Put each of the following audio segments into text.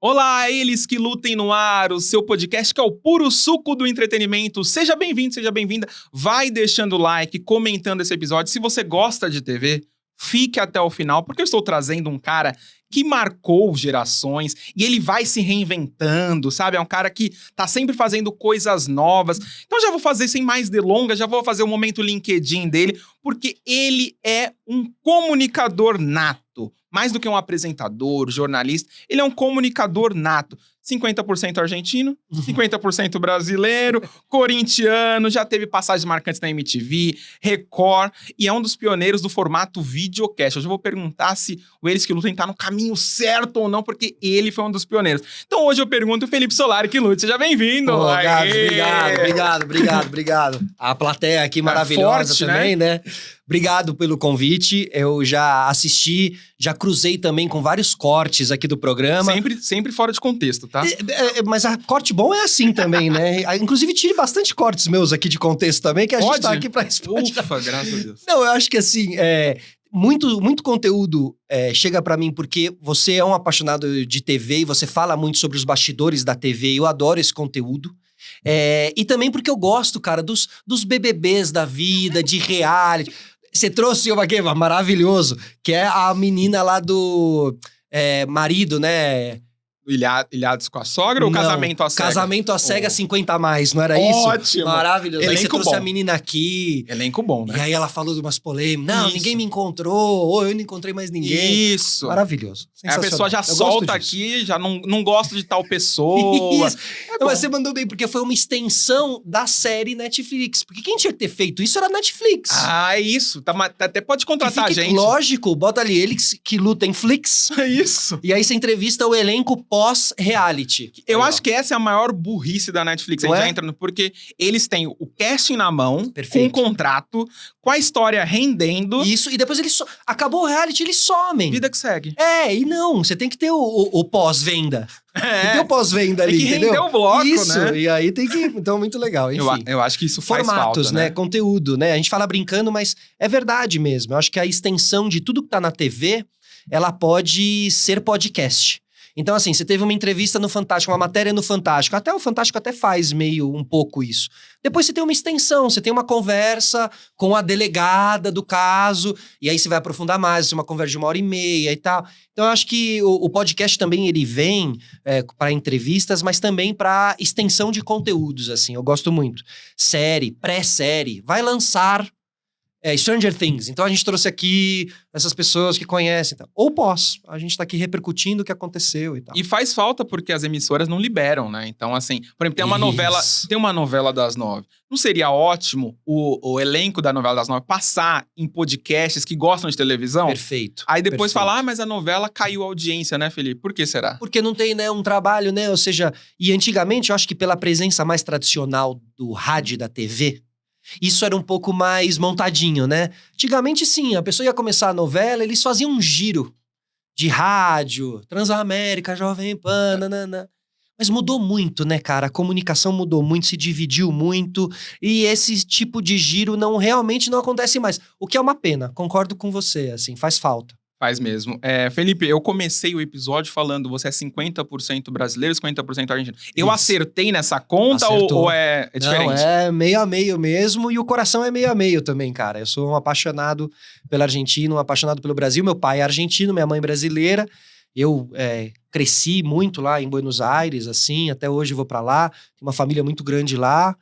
Olá, eles que lutem no ar, o seu podcast que é o puro suco do entretenimento. Seja bem-vindo, seja bem-vinda. Vai deixando o like, comentando esse episódio. Se você gosta de TV, fique até o final, porque eu estou trazendo um cara que marcou gerações e ele vai se reinventando, sabe? É um cara que tá sempre fazendo coisas novas. Então já vou fazer sem mais delongas, já vou fazer o momento LinkedIn dele, porque ele é um comunicador nato. Mais do que um apresentador, jornalista, ele é um comunicador nato. 50% argentino, 50% brasileiro, corintiano, já teve passagens marcantes na MTV, Record, e é um dos pioneiros do formato videocast. Hoje eu vou perguntar se o Eles que Lutem tá no caminho certo ou não, porque ele foi um dos pioneiros. Então hoje eu pergunto o Felipe Solari que lute. Seja bem-vindo! Pô, obrigado. A plateia aqui maravilhosa forte, também, né? Obrigado pelo convite. Eu já assisti, já cruzei também com vários cortes aqui do programa. Sempre fora de contexto, tá? Mas corte bom é assim também, né? Inclusive, tire bastante cortes meus aqui de contexto também, que a gente tá aqui pra responder. Ufa, graças a Deus. Não, eu acho que assim, muito conteúdo chega pra mim porque você é um apaixonado de TV e você fala muito sobre os bastidores da TV. Eu adoro esse conteúdo. E também porque eu gosto, cara, dos BBBs da vida, de reality. Você trouxe uma aqui, maravilhoso, que é a menina lá do marido, né? Ilhados com a sogra ou Casamento à Cega? Casamento à Cega 50 a mais, não era isso? Ótimo! Maravilhoso. Elenco aí você trouxe bom. A menina aqui. Elenco bom, né? E aí ela falou de umas polêmicas. Não, Isso. ninguém me encontrou, ou eu não encontrei mais ninguém. Isso. Maravilhoso. A pessoa já Eu gosto solta disso. aqui, já não gosta de tal pessoa. Isso. Não, mas você mandou bem, porque foi uma extensão da série Netflix. Porque quem tinha que ter feito isso era a Netflix. Ah, é isso. Até pode contratar a Fique, gente. lógico, bota ali eles que lutam Flix. É isso. E aí você entrevista o elenco pós-reality. Eu Aí, acho que essa é a maior burrice da Netflix. A Não gente é? já entra no... Porque eles têm o casting na mão, Perfeito. com um contrato, com a história rendendo. Isso, e depois eles acabou o reality, eles somem. Vida que segue. E não, você tem que ter o pós-venda. Tem que ter o pós-venda Tem ali, que entendeu? render o bloco, Isso, né? E aí tem que... Então, muito legal, enfim. Eu acho que isso faz Formatos, falta, né? Conteúdo, né? A gente fala brincando, mas é verdade mesmo. Eu acho que a extensão de tudo que tá na TV, ela pode ser podcast. Então, assim, você teve uma entrevista no Fantástico, uma matéria no Fantástico. Até o Fantástico até faz meio um pouco isso. Depois você tem uma extensão, você tem uma conversa com a delegada do caso, e aí você vai aprofundar mais, você tem uma conversa de 1h30 e tal. Então, eu acho que o podcast também, ele vem para entrevistas, mas também para extensão de conteúdos, assim. Eu gosto muito. Série, pré-série, vai lançar Stranger Things. Então a gente trouxe aqui essas pessoas que conhecem. Então. Ou pós. A gente tá aqui repercutindo o que aconteceu e tal. E faz falta porque as emissoras não liberam, né? Então, assim, por exemplo, tem uma novela das 9. Não seria ótimo o elenco da novela das 9 passar em podcasts que gostam de televisão? Perfeito. Aí depois perfeito. falar, mas a novela caiu a audiência, né, Felipe? Por que será? Porque não tem, né, um trabalho, né? Ou seja, e antigamente eu acho que pela presença mais tradicional do rádio e da TV, isso era um pouco mais montadinho, né? Antigamente, sim, a pessoa ia começar a novela, eles faziam um giro de rádio, Transamérica, Jovem Pan, nanana. Mas mudou muito, né, cara? A comunicação mudou muito, se dividiu muito, e esse tipo de giro realmente não acontece mais. O que é uma pena, concordo com você, assim, faz falta. Faz mesmo. Felipe, eu comecei o episódio falando você é 50% brasileiro, 50% argentino. Eu Isso. acertei nessa conta ou é diferente? Não, é meio a meio mesmo, e o coração é meio a meio também, cara. Eu sou um apaixonado pela Argentina, um apaixonado pelo Brasil. Meu pai é argentino, minha mãe brasileira. Eu cresci muito lá em Buenos Aires, assim, até hoje vou pra lá. Tenho uma família muito grande lá.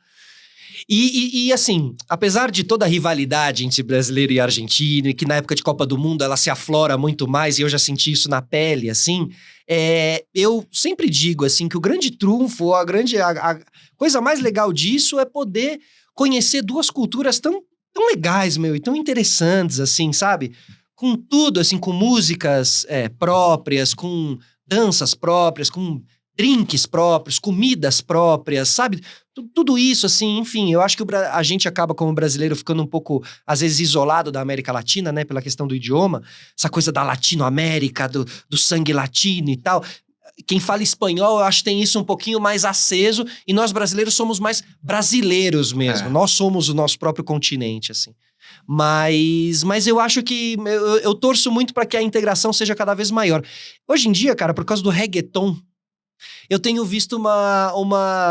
E assim, apesar de toda a rivalidade entre brasileiro e argentino, e que na época de Copa do Mundo ela se aflora muito mais, e eu já senti isso na pele, assim, eu sempre digo, assim, que o grande trunfo, a coisa mais legal disso é poder conhecer duas culturas tão legais, meu, e tão interessantes, assim, sabe? Com tudo, assim, com músicas próprias, com danças próprias, com drinks próprios, comidas próprias, sabe? Tudo isso, assim, enfim, eu acho que a gente acaba como brasileiro ficando um pouco, às vezes, isolado da América Latina, né, pela questão do idioma, essa coisa da Latinoamérica, do sangue latino e tal. Quem fala espanhol, eu acho que tem isso um pouquinho mais aceso, e nós brasileiros somos mais brasileiros mesmo, nós somos o nosso próprio continente, assim. Mas eu acho que eu torço muito para que a integração seja cada vez maior. Hoje em dia, cara, por causa do reggaeton, Eu tenho visto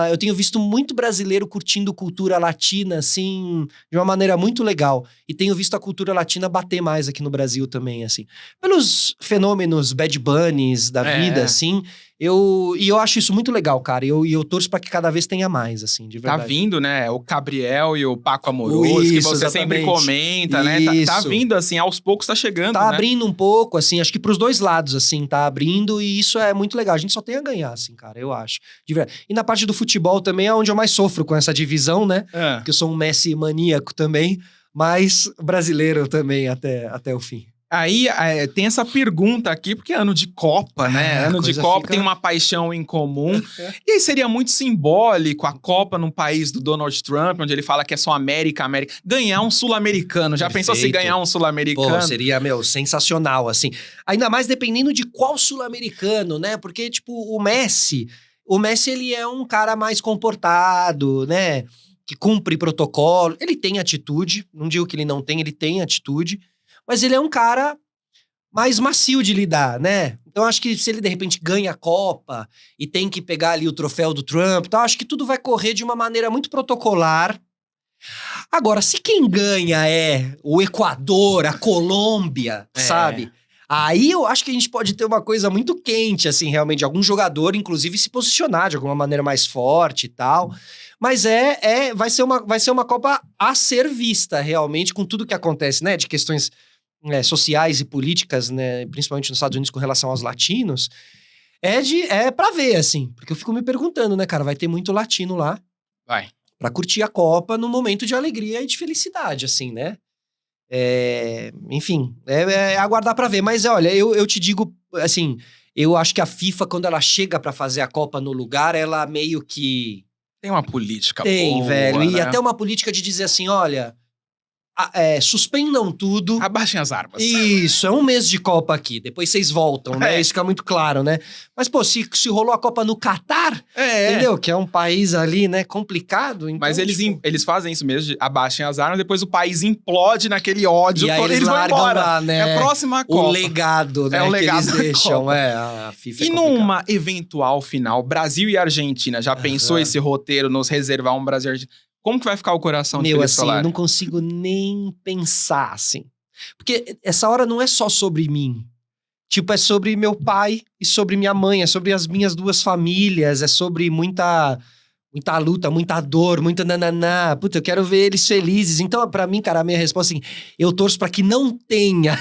eu tenho visto muito brasileiro curtindo cultura latina, assim, de uma maneira muito legal. E tenho visto a cultura latina bater mais aqui no Brasil também, assim. Pelos fenômenos Bad Bunnies da vida, assim. Eu acho isso muito legal, cara. E eu torço pra que cada vez tenha mais, assim, de Tá verdade. vindo, né? O Gabriel e o Paco Amoroso, que Isso, você sempre exatamente. comenta, né? Tá Isso. vindo, assim, aos poucos tá chegando, Tá né? abrindo um pouco, assim, acho que pros dois lados, assim, tá abrindo, e isso é muito legal. A gente só tem a ganhar, assim, cara, eu acho. De verdade. E na parte do futebol também é onde eu mais sofro com essa divisão, né? É. Porque eu sou um Messi maníaco também, mas brasileiro também até o fim. Aí tem essa pergunta aqui, porque é ano de Copa, né? Ano de coisa Copa fica- tem uma paixão em comum. E aí seria muito simbólico a Copa num país do Donald Trump, onde ele fala que é só América. Ganhar um sul-americano. Já pensou se Perfeito. ganhar um sul-americano? Pô, seria, sensacional, assim. Ainda mais dependendo de qual sul-americano, né? Porque, tipo, o Messi, ele é um cara mais comportado, né? Que cumpre protocolo. Ele tem atitude, não digo que ele não tem, ele tem atitude. Mas ele é um cara mais macio de lidar, né? Então, acho que se ele, de repente, ganha a Copa e tem que pegar ali o troféu do Trump, então, acho que tudo vai correr de uma maneira muito protocolar. Agora, se quem ganha é o Equador, a Colômbia, sabe? Aí eu acho que a gente pode ter uma coisa muito quente, assim, realmente, de algum jogador, inclusive, se posicionar de alguma maneira mais forte e tal. Mas vai ser uma Copa a ser vista, realmente, com tudo que acontece, né? De questões sociais e políticas, né? Principalmente nos Estados Unidos com relação aos latinos. É pra ver, assim. Porque eu fico me perguntando, né, cara? Vai ter muito latino lá. Vai. Pra curtir a Copa num momento de alegria e de felicidade, assim, né? Enfim, aguardar pra ver. Mas olha, eu te digo, assim, eu acho que a FIFA, quando ela chega pra fazer a Copa no lugar, ela meio que... Tem uma política Tem, boa, velho. E né? até uma política de dizer assim, olha... suspendam tudo. Abaixem as armas. Isso, é um mês de Copa aqui. Depois vocês voltam, né? É. Isso fica muito claro, né? Mas, pô, se rolou a Copa no Catar, entendeu? Que é um país ali, né, complicado. Então, Mas tipo, eles fazem isso mesmo, abaixem as armas, depois o país implode naquele ódio, e aí eles vão largam embora. lá, né? É a próxima o Copa. legado, né? o legado que da eles deixam. Copa. A FIFA E é complicado. numa eventual final, Brasil e Argentina, já pensou esse roteiro, nos reservar um Brasil e Argentina? Como que vai ficar o coração de Meu, Felipe assim, Solari? eu não consigo nem pensar, assim. Porque essa hora não é só sobre mim. Tipo, é sobre meu pai e sobre minha mãe, é sobre as minhas duas famílias, é sobre muita luta, muita dor, muita nananá. Puta, eu quero ver eles felizes. Então, pra mim, cara, a minha resposta é assim, eu torço pra que não tenha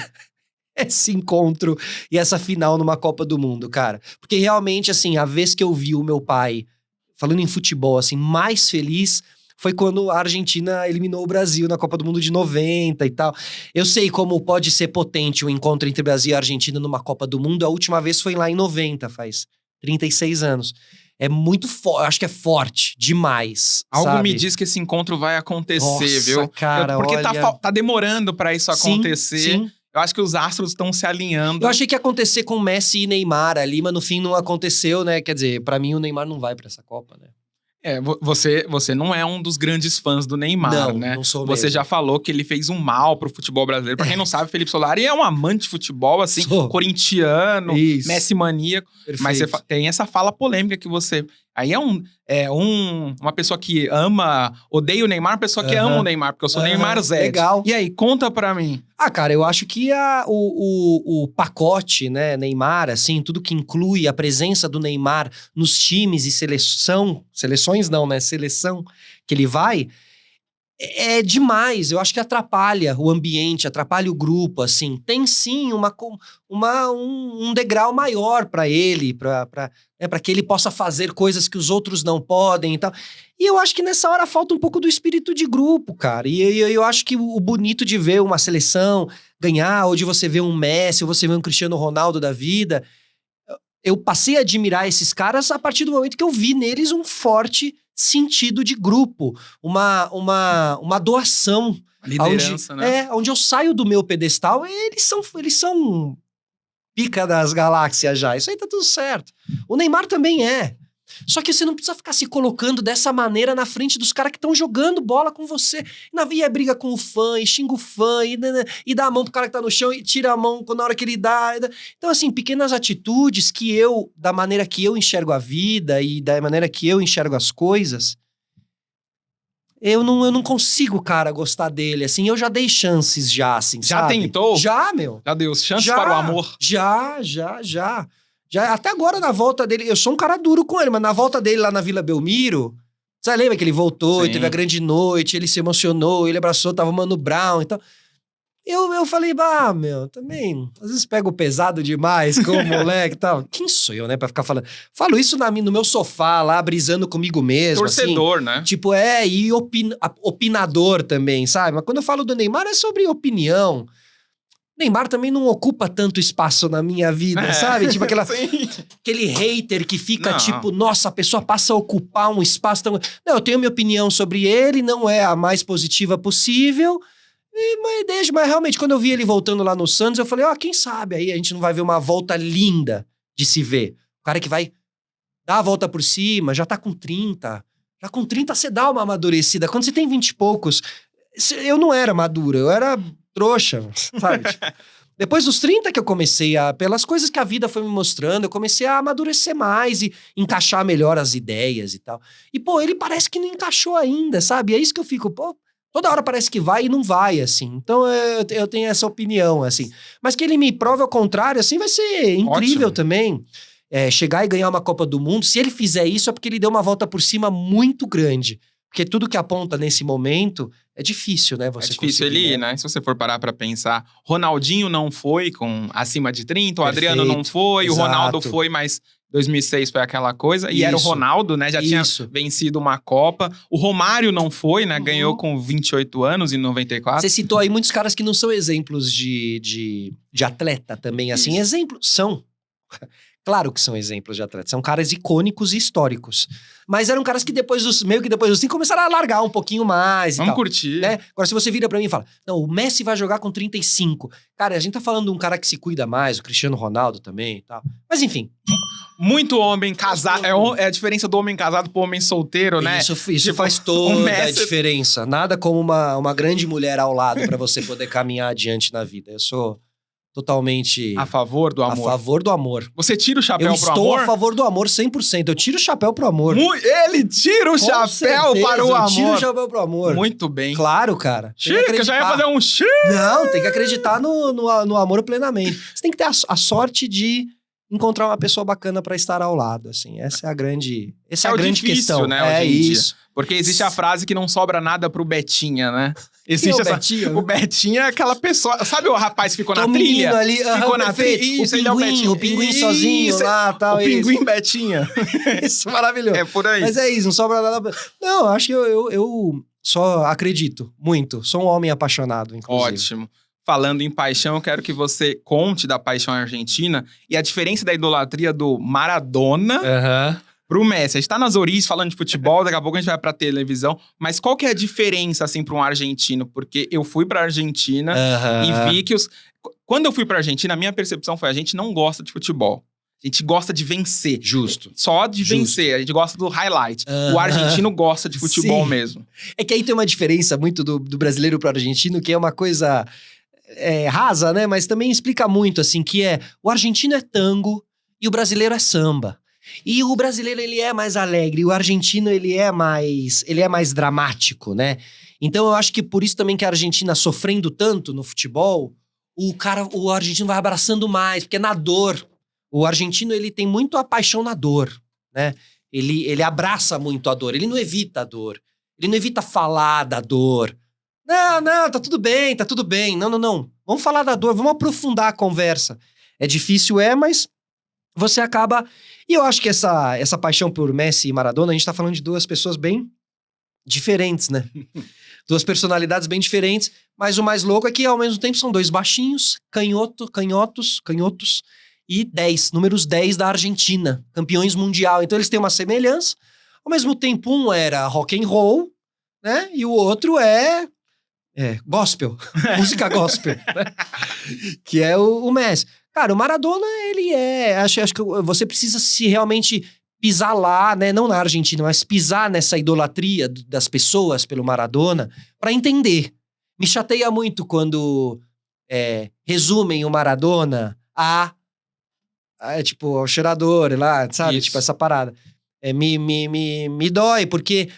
esse encontro e essa final numa Copa do Mundo, cara. Porque realmente, assim, a vez que eu vi o meu pai, falando em futebol, assim, mais feliz... foi quando a Argentina eliminou o Brasil na Copa do Mundo de 90 e tal. Eu sei como pode ser potente o encontro entre Brasil e Argentina numa Copa do Mundo. A última vez foi lá em 90, faz 36 anos. É muito forte, acho que é forte demais, Algo sabe? me diz que esse encontro vai acontecer, Nossa, viu? cara, Porque olha... tá demorando pra isso acontecer. Sim. Eu acho que os astros estão se alinhando. Eu achei que ia acontecer com Messi e Neymar ali, mas no fim não aconteceu, né? Quer dizer, pra mim o Neymar não vai pra essa Copa, né? Você não é um dos grandes fãs do Neymar, Não, né? não sou Você mesmo. já falou que ele fez um mal pro futebol brasileiro. Pra quem não sabe, Felipe Solari é um amante de futebol, assim, Sou. corintiano, Isso. Messi maníaco. Perfeito. Mas você tem essa fala polêmica que você... Aí uma pessoa que odeia o Neymar, uma pessoa que ama o Neymar, porque eu sou Neymar Zé. Legal. E aí, conta pra mim. Cara, eu acho que o pacote, né, Neymar, assim, tudo que inclui a presença do Neymar nos times e seleções não, né, seleção que ele vai, é demais. Eu acho que atrapalha o ambiente, atrapalha o grupo, assim. Tem sim um degrau maior pra ele, pra que ele possa fazer coisas que os outros não podem e tal. E eu acho que nessa hora falta um pouco do espírito de grupo, cara. E eu acho que o bonito de ver uma seleção ganhar, ou de você ver um Messi, ou você ver um Cristiano Ronaldo da vida, eu passei a admirar esses caras a partir do momento que eu vi neles um forte sentido de grupo, uma doação. Liderança, né? Onde eu saio do meu pedestal, eles são pica das galáxias já. Isso aí tá tudo certo. O Neymar também é. Só que você não precisa ficar se colocando dessa maneira na frente dos caras que estão jogando bola com você. E é briga com o fã, e xinga o fã, e dá a mão pro cara que tá no chão, e tira a mão na hora que ele dá. Então, assim, pequenas atitudes que da maneira que eu enxergo a vida e da maneira que eu enxergo as coisas, eu não consigo, cara, gostar dele, assim. Eu já dei chances já, assim, Já sabe? tentou? Já, meu. Já deu chances para o amor? Já. Até agora, na volta dele, eu sou um cara duro com ele, mas na volta dele lá na Vila Belmiro, você lembra que ele voltou e teve a grande noite, ele se emocionou, ele abraçou, tava o Mano Brown e tal. Eu falei, meu, também, às vezes pego pesado demais com o moleque e tal. Quem sou eu, né, pra ficar falando? Falo isso no meu sofá lá, brisando comigo mesmo. Torcedor, assim, né? Tipo, e opinador também, sabe? Mas quando eu falo do Neymar é sobre opinião. Neymar também não ocupa tanto espaço na minha vida, sabe? Tipo aquele hater que fica tipo, nossa, a pessoa passa a ocupar um espaço tão... Não, eu tenho minha opinião sobre ele, não é a mais positiva possível... Mas realmente, quando eu vi ele voltando lá no Santos, eu falei, quem sabe aí a gente não vai ver uma volta linda de se ver. O cara que vai dar a volta por cima, já tá com 30. Já com 30 você dá uma amadurecida. Quando você tem 20 e poucos, eu não era maduro, eu era trouxa, sabe? Depois dos 30 que eu comecei pelas coisas que a vida foi me mostrando, eu comecei a amadurecer mais e encaixar melhor as ideias e tal. E, ele parece que não encaixou ainda, sabe? É isso que eu fico, toda hora parece que vai e não vai, assim. Então, eu tenho essa opinião, assim. Mas que ele me prove ao contrário, assim, vai ser incrível. Ótimo. Também. Chegar e ganhar uma Copa do Mundo. Se ele fizer isso, é porque ele deu uma volta por cima muito grande. Porque tudo que aponta nesse momento é difícil, né? Você difícil ele ir, né? Se você for parar pra pensar. Ronaldinho não foi com acima de 30, o Adriano não foi, exato. O Ronaldo foi, mas... 2006 foi aquela coisa, e era o Ronaldo, né? Já tinha vencido uma Copa. O Romário não foi, né? Ganhou com 28 anos, em 94. Você citou aí muitos caras que não são exemplos de atleta também, assim. Isso. Exemplos são. Claro que são exemplos de atleta. São caras icônicos e históricos. Mas eram caras que depois dos 5 começaram a largar um pouquinho mais e Vamos tal, curtir. Né? Agora, se você vira pra mim e fala, não, o Messi vai jogar com 35. Cara, a gente tá falando de um cara que se cuida mais, o Cristiano Ronaldo também e tal. Mas enfim... Muito homem casado. É a diferença do homem casado pro homem solteiro, né? Isso tipo, faz toda a diferença. Nada como uma grande mulher ao lado pra você poder caminhar adiante na vida. Eu sou totalmente... A favor do amor. A favor do amor. Você tira o chapéu pro amor? Eu estou a favor do amor 100%. Eu tiro o chapéu pro amor. Ele tira o chapéu para o amor. Eu tiro o chapéu pro amor. Muito bem. Claro, cara. Chica, já ia fazer um chica. Não, tem que acreditar no amor plenamente. Você tem que ter a sorte de... encontrar uma pessoa bacana pra estar ao lado, assim. Essa é a grande difícil, questão. Né, isso. Porque existe a frase que não sobra nada pro Betinha, né? Existe Betinha? O Betinha é aquela pessoa... Sabe o rapaz que ficou na trilha? Ali, ficou na trilha. Isso, o pinguim sozinho lá, tal. O pinguim Betinha. Isso, maravilhoso. É por aí. Mas é isso, não sobra nada... Não, acho que eu só acredito muito. Sou um homem apaixonado, inclusive. Ótimo. Falando em paixão, eu quero que você conte da paixão argentina e a diferença da idolatria do Maradona pro Messi. A gente tá nas origens falando de futebol, daqui a pouco a gente vai pra televisão, mas qual que é a diferença, assim, pra um argentino? Porque eu fui pra Argentina e vi que Quando eu fui pra Argentina, a minha percepção foi, a gente não gosta de futebol. A gente gosta de vencer. Justo. Só de vencer. A gente gosta do highlight. O argentino gosta de futebol mesmo. É que aí tem uma diferença muito do brasileiro pro argentino, que é uma coisa... rasa, né? Mas também explica muito, assim, que o argentino é tango e o brasileiro é samba. E o brasileiro, ele é mais alegre, e o argentino, ele é mais dramático, né? Então, eu acho que por isso também que a Argentina sofrendo tanto no futebol, o argentino vai abraçando mais, porque é na dor. O argentino, ele tem muito a paixão na dor, né? Ele abraça muito a dor, ele não evita a dor. Ele não evita falar da dor. Não, tá tudo bem. Não. Vamos falar da dor, vamos aprofundar a conversa. É difícil, mas você acaba... E eu acho que essa paixão por Messi e Maradona, a gente tá falando de duas pessoas bem diferentes, né? Duas personalidades bem diferentes, mas o mais louco é que, ao mesmo tempo, são dois baixinhos, canhotos, e números 10 da Argentina, campeões mundial. Então, eles têm uma semelhança. Ao mesmo tempo, um era rock and roll, né? E o outro gospel, música gospel, né? Que é o Messi. Cara, o Maradona, ele acho que você precisa se realmente pisar lá, né? Não na Argentina, mas pisar nessa idolatria das pessoas pelo Maradona pra entender. Me chateia muito quando resumem o Maradona tipo, ao cheirador lá, sabe? Isso. Tipo, essa parada. Me dói, porque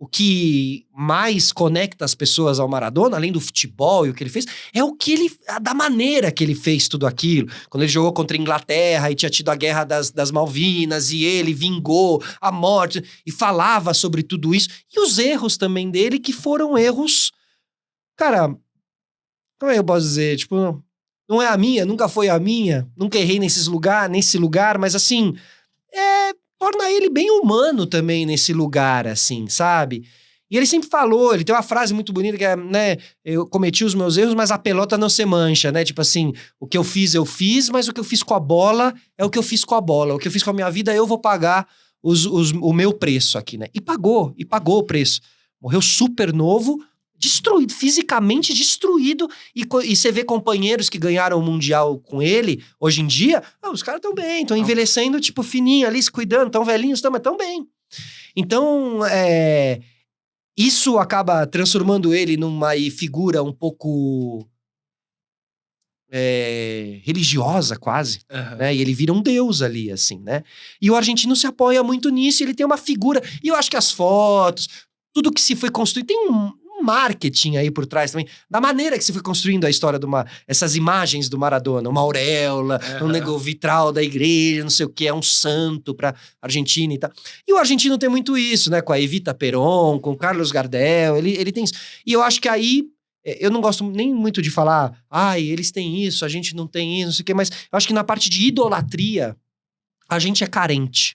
o que mais conecta as pessoas ao Maradona, além do futebol e o que ele fez, é da maneira que ele fez tudo aquilo. Quando ele jogou contra a Inglaterra e tinha tido a guerra das Malvinas e ele vingou a morte e falava sobre tudo isso. E os erros também dele, que foram erros, cara, como é que eu posso dizer? Tipo, não é a minha, nunca foi a minha, nunca errei nesse lugar, mas assim, torna ele bem humano também nesse lugar, assim, sabe? E ele sempre falou, ele tem uma frase muito bonita que é, né, eu cometi os meus erros, mas a pelota não se mancha, né? Tipo assim, o que eu fiz, mas o que eu fiz com a bola é o que eu fiz com a bola. O que eu fiz com a minha vida, eu vou pagar o meu preço aqui, né? E pagou o preço. Morreu super novo, destruído, fisicamente destruído, e você vê companheiros que ganharam o Mundial com ele, hoje em dia, os caras estão bem, estão envelhecendo, tipo, fininho ali, se cuidando, estão velhinhos, mas estão bem. Então, isso acaba transformando ele numa figura um pouco religiosa, quase, né? E ele vira um deus ali, assim, né? E o argentino se apoia muito nisso, ele tem uma figura, e eu acho que as fotos, tudo que se foi construído, tem um marketing aí por trás também, da maneira que se foi construindo a história essas imagens do Maradona, uma auréola, um vitral da igreja, não sei o que, é um santo pra Argentina e tal. E o argentino tem muito isso, né, com a Evita Peron, com o Carlos Gardel, ele tem isso. E eu acho que aí, eu não gosto nem muito de falar, eles têm isso, a gente não tem isso, não sei o que, mas eu acho que na parte de idolatria, a gente é carente.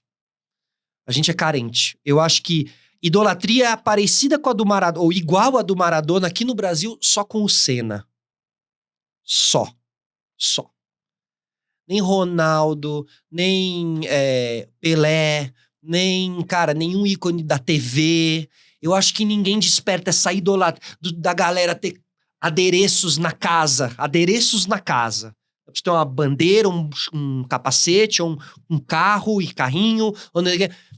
A gente é carente. Eu acho que idolatria é parecida com a do Maradona, ou igual a do Maradona aqui no Brasil, só com o Senna. Só. Nem Ronaldo, nem Pelé, nem, cara, nenhum ícone da TV. Eu acho que ninguém desperta essa idolatria da galera ter adereços na casa. Adereços na casa. Você tem uma bandeira, um capacete, ou um carro e carrinho.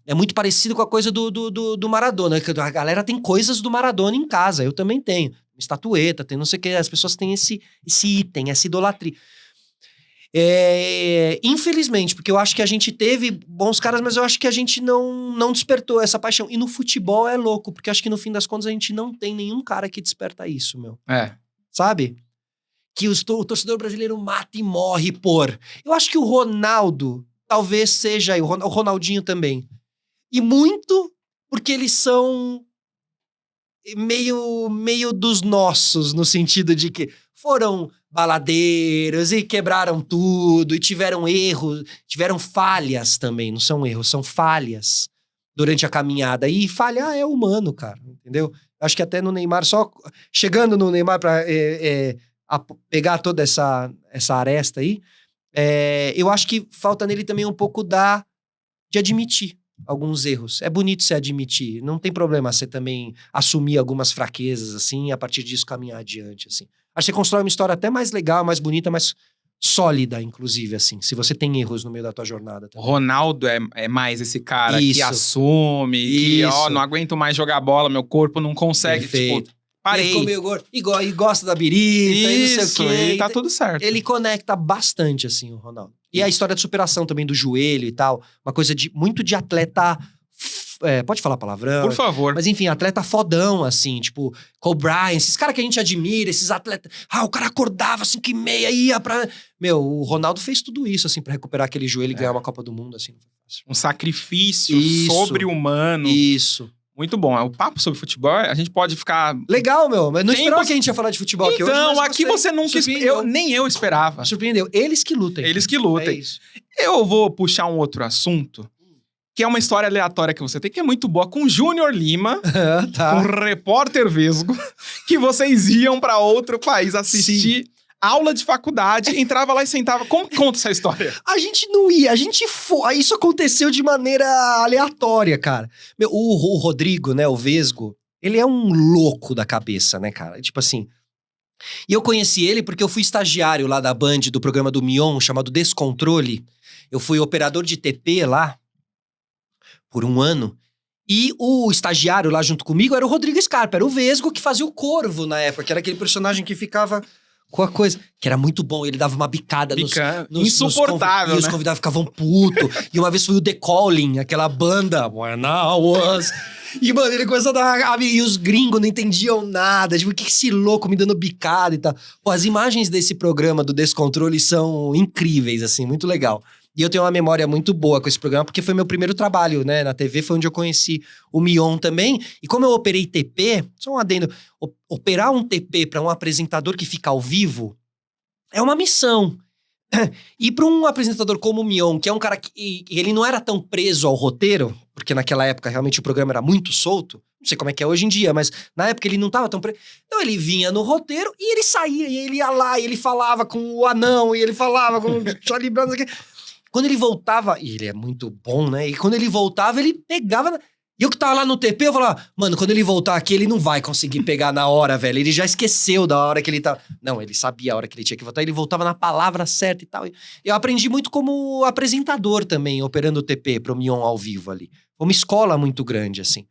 É muito parecido com a coisa do Maradona. A galera tem coisas do Maradona em casa. Eu também tenho. Estatueta, tem não sei o que. As pessoas têm esse item, essa idolatria. Infelizmente, porque eu acho que a gente teve bons caras, mas eu acho que a gente não despertou essa paixão. E no futebol é louco, porque eu acho que no fim das contas a gente não tem nenhum cara que desperta isso, meu. Sabe? Que o torcedor brasileiro mata e morre por. Eu acho que o Ronaldo talvez seja, o Ronaldinho também. E muito porque eles são meio dos nossos, no sentido de que foram baladeiros e quebraram tudo e tiveram erros, tiveram falhas também, não são erros, são falhas durante a caminhada. E falhar é humano, cara, entendeu? Acho que até no Neymar, só chegando no Neymar pra a pegar toda essa aresta aí, eu acho que falta nele também um pouco de admitir alguns erros. É bonito você admitir, não tem problema você também assumir algumas fraquezas, assim, e a partir disso caminhar adiante, assim. Acho que você constrói uma história até mais legal, mais bonita, mais sólida, inclusive, assim, se você tem erros no meio da tua jornada também. Ronaldo é mais esse cara que assume, que, não aguento mais jogar bola, meu corpo não consegue, Perfeito. Tipo, parei. Ele ficou meio gordo, e gosta da birita, e não sei o quê. Tá tudo certo. Ele conecta bastante, assim, o Ronaldo. E a história de superação também do joelho e tal, uma coisa muito de atleta... pode falar palavrão? Por favor. Mas enfim, atleta fodão, assim, tipo, Kobe Bryant, esses caras que a gente admira, esses atletas... o cara acordava 5h30, ia pra... Meu, o Ronaldo fez tudo isso, assim, pra recuperar aquele joelho e ganhar uma Copa do Mundo, assim. Um sacrifício sobre-humano. Isso. Muito bom. O papo sobre futebol, a gente pode ficar... Legal, meu. Mas não esperava que a gente ia falar de futebol aqui hoje. Então, aqui você nunca... Nem eu esperava. Surpreendeu. Eles que lutem. Eles que lutem. É isso. Eu vou puxar um outro assunto, que é uma história aleatória que você tem, que é muito boa, com Júnior Lima, com o repórter Vesgo, que vocês iam pra outro país assistir aula de faculdade, entrava lá e sentava. Como conta essa história? A gente não ia, a gente foi. Isso aconteceu de maneira aleatória, cara. Meu, o Rodrigo, né, o Vesgo, ele é um louco da cabeça, né, cara? Tipo assim... E eu conheci ele porque eu fui estagiário lá da Band, do programa do Mion, chamado Descontrole. Eu fui operador de TP lá. por um ano. E o estagiário lá junto comigo era o Rodrigo Scarpa, era o Vesgo que fazia o Corvo na época, que era aquele personagem que ficava com a coisa, que era muito bom, ele dava uma bicada insuportável, e os né? convidados ficavam putos. E uma vez foi o The Calling, aquela banda, When I Was... E, mano, ele começou a dar... E os gringos não entendiam nada. Tipo, o que esse louco me dando bicada e tal. Pô, as imagens desse programa do Descontrole são incríveis, assim, muito legal. E eu tenho uma memória muito boa com esse programa, porque foi meu primeiro trabalho, né? Na TV foi onde eu conheci o Mion também. E como eu operei TP, só um adendo, operar um TP para um apresentador que fica ao vivo é uma missão. E para um apresentador como o Mion, que é um cara que ele não era tão preso ao roteiro, porque naquela época realmente o programa era muito solto, não sei como é que é hoje em dia, mas na época ele não tava tão preso. Então ele vinha no roteiro e ele saía, e ele ia lá, e ele falava com o anão, e ele falava com o Charlie Brown. Quando ele voltava, e ele é muito bom, né? E quando ele voltava, ele pegava... E eu que tava lá no TP, eu falava, mano, quando ele voltar aqui, ele não vai conseguir pegar na hora, velho. Ele já esqueceu da hora que ele tava... Não, ele sabia a hora que ele tinha que voltar, ele voltava na palavra certa e tal. Eu aprendi muito como apresentador também, operando o TP pro Mion ao vivo ali. Foi uma escola muito grande, assim.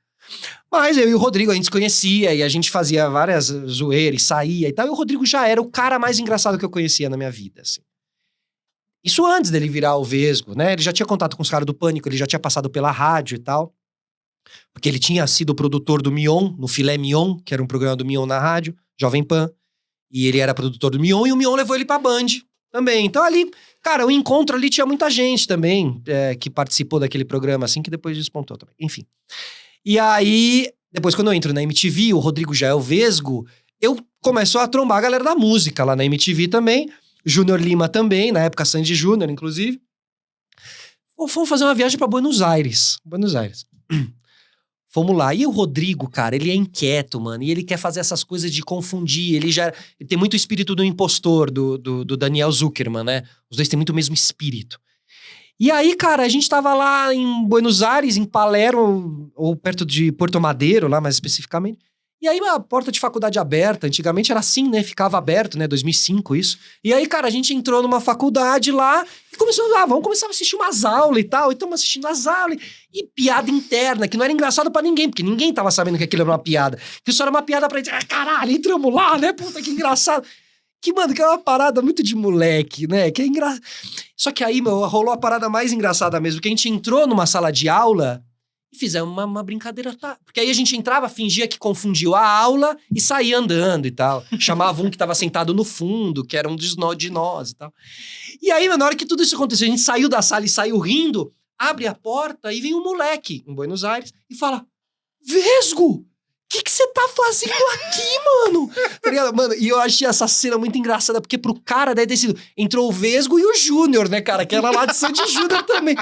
Mas eu e o Rodrigo, a gente se conhecia e a gente fazia várias zoeiras, saía e tal. E o Rodrigo já era o cara mais engraçado que eu conhecia na minha vida, assim. Isso antes dele virar o Vesgo, né? Ele já tinha contato com os caras do Pânico, ele já tinha passado pela rádio e tal. Porque ele tinha sido produtor do Mion, no Filé Mion, que era um programa do Mion na rádio, Jovem Pan. E ele era produtor do Mion, e o Mion levou ele pra Band também. Então ali, cara, o encontro ali tinha muita gente também, que participou daquele programa, assim, que depois despontou também. Enfim. E aí, depois quando eu entro na MTV, o Rodrigo já é o Vesgo, eu começo a trombar a galera da música lá na MTV também. Júnior Lima também, na época Sandy Júnior, inclusive. Fomos fazer uma viagem pra Buenos Aires. Fomos lá. E o Rodrigo, cara, ele é inquieto, mano. E ele quer fazer essas coisas de confundir. Ele tem muito espírito do impostor, do Daniel Zuckerman, né? Os dois têm muito o mesmo espírito. E aí, cara, a gente tava lá em Buenos Aires, em Palermo, ou perto de Porto Madeiro, lá mais especificamente. E aí, a porta de faculdade aberta, antigamente era assim, né? Ficava aberto, né? 2005, isso. E aí, cara, a gente entrou numa faculdade lá e começou, vamos começar a assistir umas aulas e tal. E estamos assistindo as aulas. E piada interna, que não era engraçado pra ninguém, porque ninguém tava sabendo que aquilo era uma piada. Que isso era uma piada pra gente, caralho, entramos lá, né? Puta, que engraçado. Que, mano, que é uma parada muito de moleque, né? Que é engraçado. Só que aí, meu, rolou a parada mais engraçada mesmo, que a gente entrou numa sala de aula... E fizemos uma brincadeira, tá? Porque aí a gente entrava, fingia que confundiu a aula e saía andando e tal. Chamava um que tava sentado no fundo, que era um de nós e tal. E aí, na hora que tudo isso aconteceu, a gente saiu da sala e saiu rindo, abre a porta e vem um moleque em Buenos Aires e fala, Vesgo, o que você tá fazendo aqui, mano? Tá ligado? Mano, e eu achei essa cena muito engraçada, porque pro cara deve ter sido... Entrou o Vesgo e o Júnior, né, cara? Que era lá de Sandy Júnior também.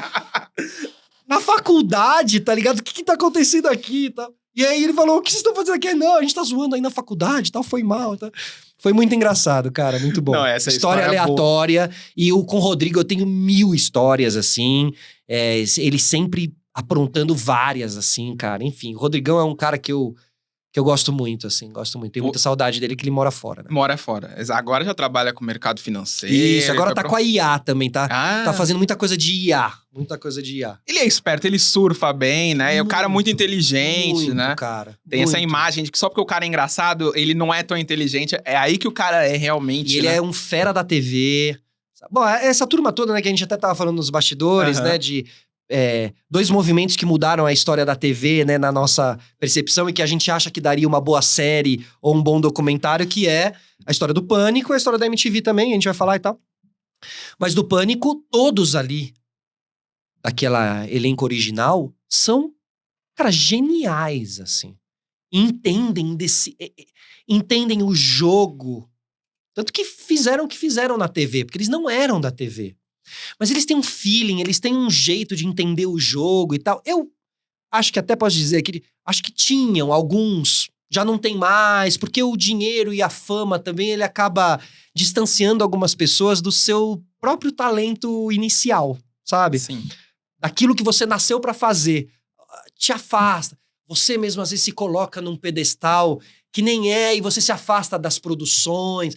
Na faculdade, tá ligado? O que tá acontecendo aqui e tal? E aí ele falou, o que vocês estão fazendo aqui? Não, a gente tá zoando aí na faculdade e tal, foi mal. Tá? Foi muito engraçado, cara, muito bom. Não, essa história aleatória. E com o Rodrigo eu tenho 1000 histórias, assim. Ele sempre aprontando várias, assim, cara. Enfim, o Rodrigão é um cara que eu gosto muito, assim, gosto muito. Tenho muita saudade dele, que ele mora fora, né? Mora fora. Agora já trabalha com o mercado financeiro. Isso, agora tá com a IA também, tá? Ah. Tá fazendo muita coisa de IA. Muita coisa de IA. Ele é esperto, ele surfa bem, né? É um cara muito inteligente, muito, né? Cara. Tem essa imagem de que só porque o cara é engraçado, ele não é tão inteligente. É aí que o cara é realmente, E ele é um fera da TV. Bom, essa turma toda, né, que a gente até tava falando nos bastidores, né, de... 2 movimentos que mudaram a história da TV, né, na nossa percepção, e que a gente acha que daria uma boa série ou um bom documentário, que é a história do Pânico e a história da MTV também, a gente vai falar e tal. Mas do Pânico, todos ali, daquela elenco original, são, cara, geniais, assim. Entendem o jogo. Tanto que fizeram o que fizeram na TV, porque eles não eram da TV. Mas eles têm um feeling, eles têm um jeito de entender o jogo e tal. Eu acho que até posso dizer que acho que tinham alguns, já não tem mais, porque o dinheiro e a fama também, ele acaba distanciando algumas pessoas do seu próprio talento inicial, sabe? Sim. Daquilo que você nasceu pra fazer. Te afasta. Você mesmo às vezes se coloca num pedestal que nem é, e você se afasta das produções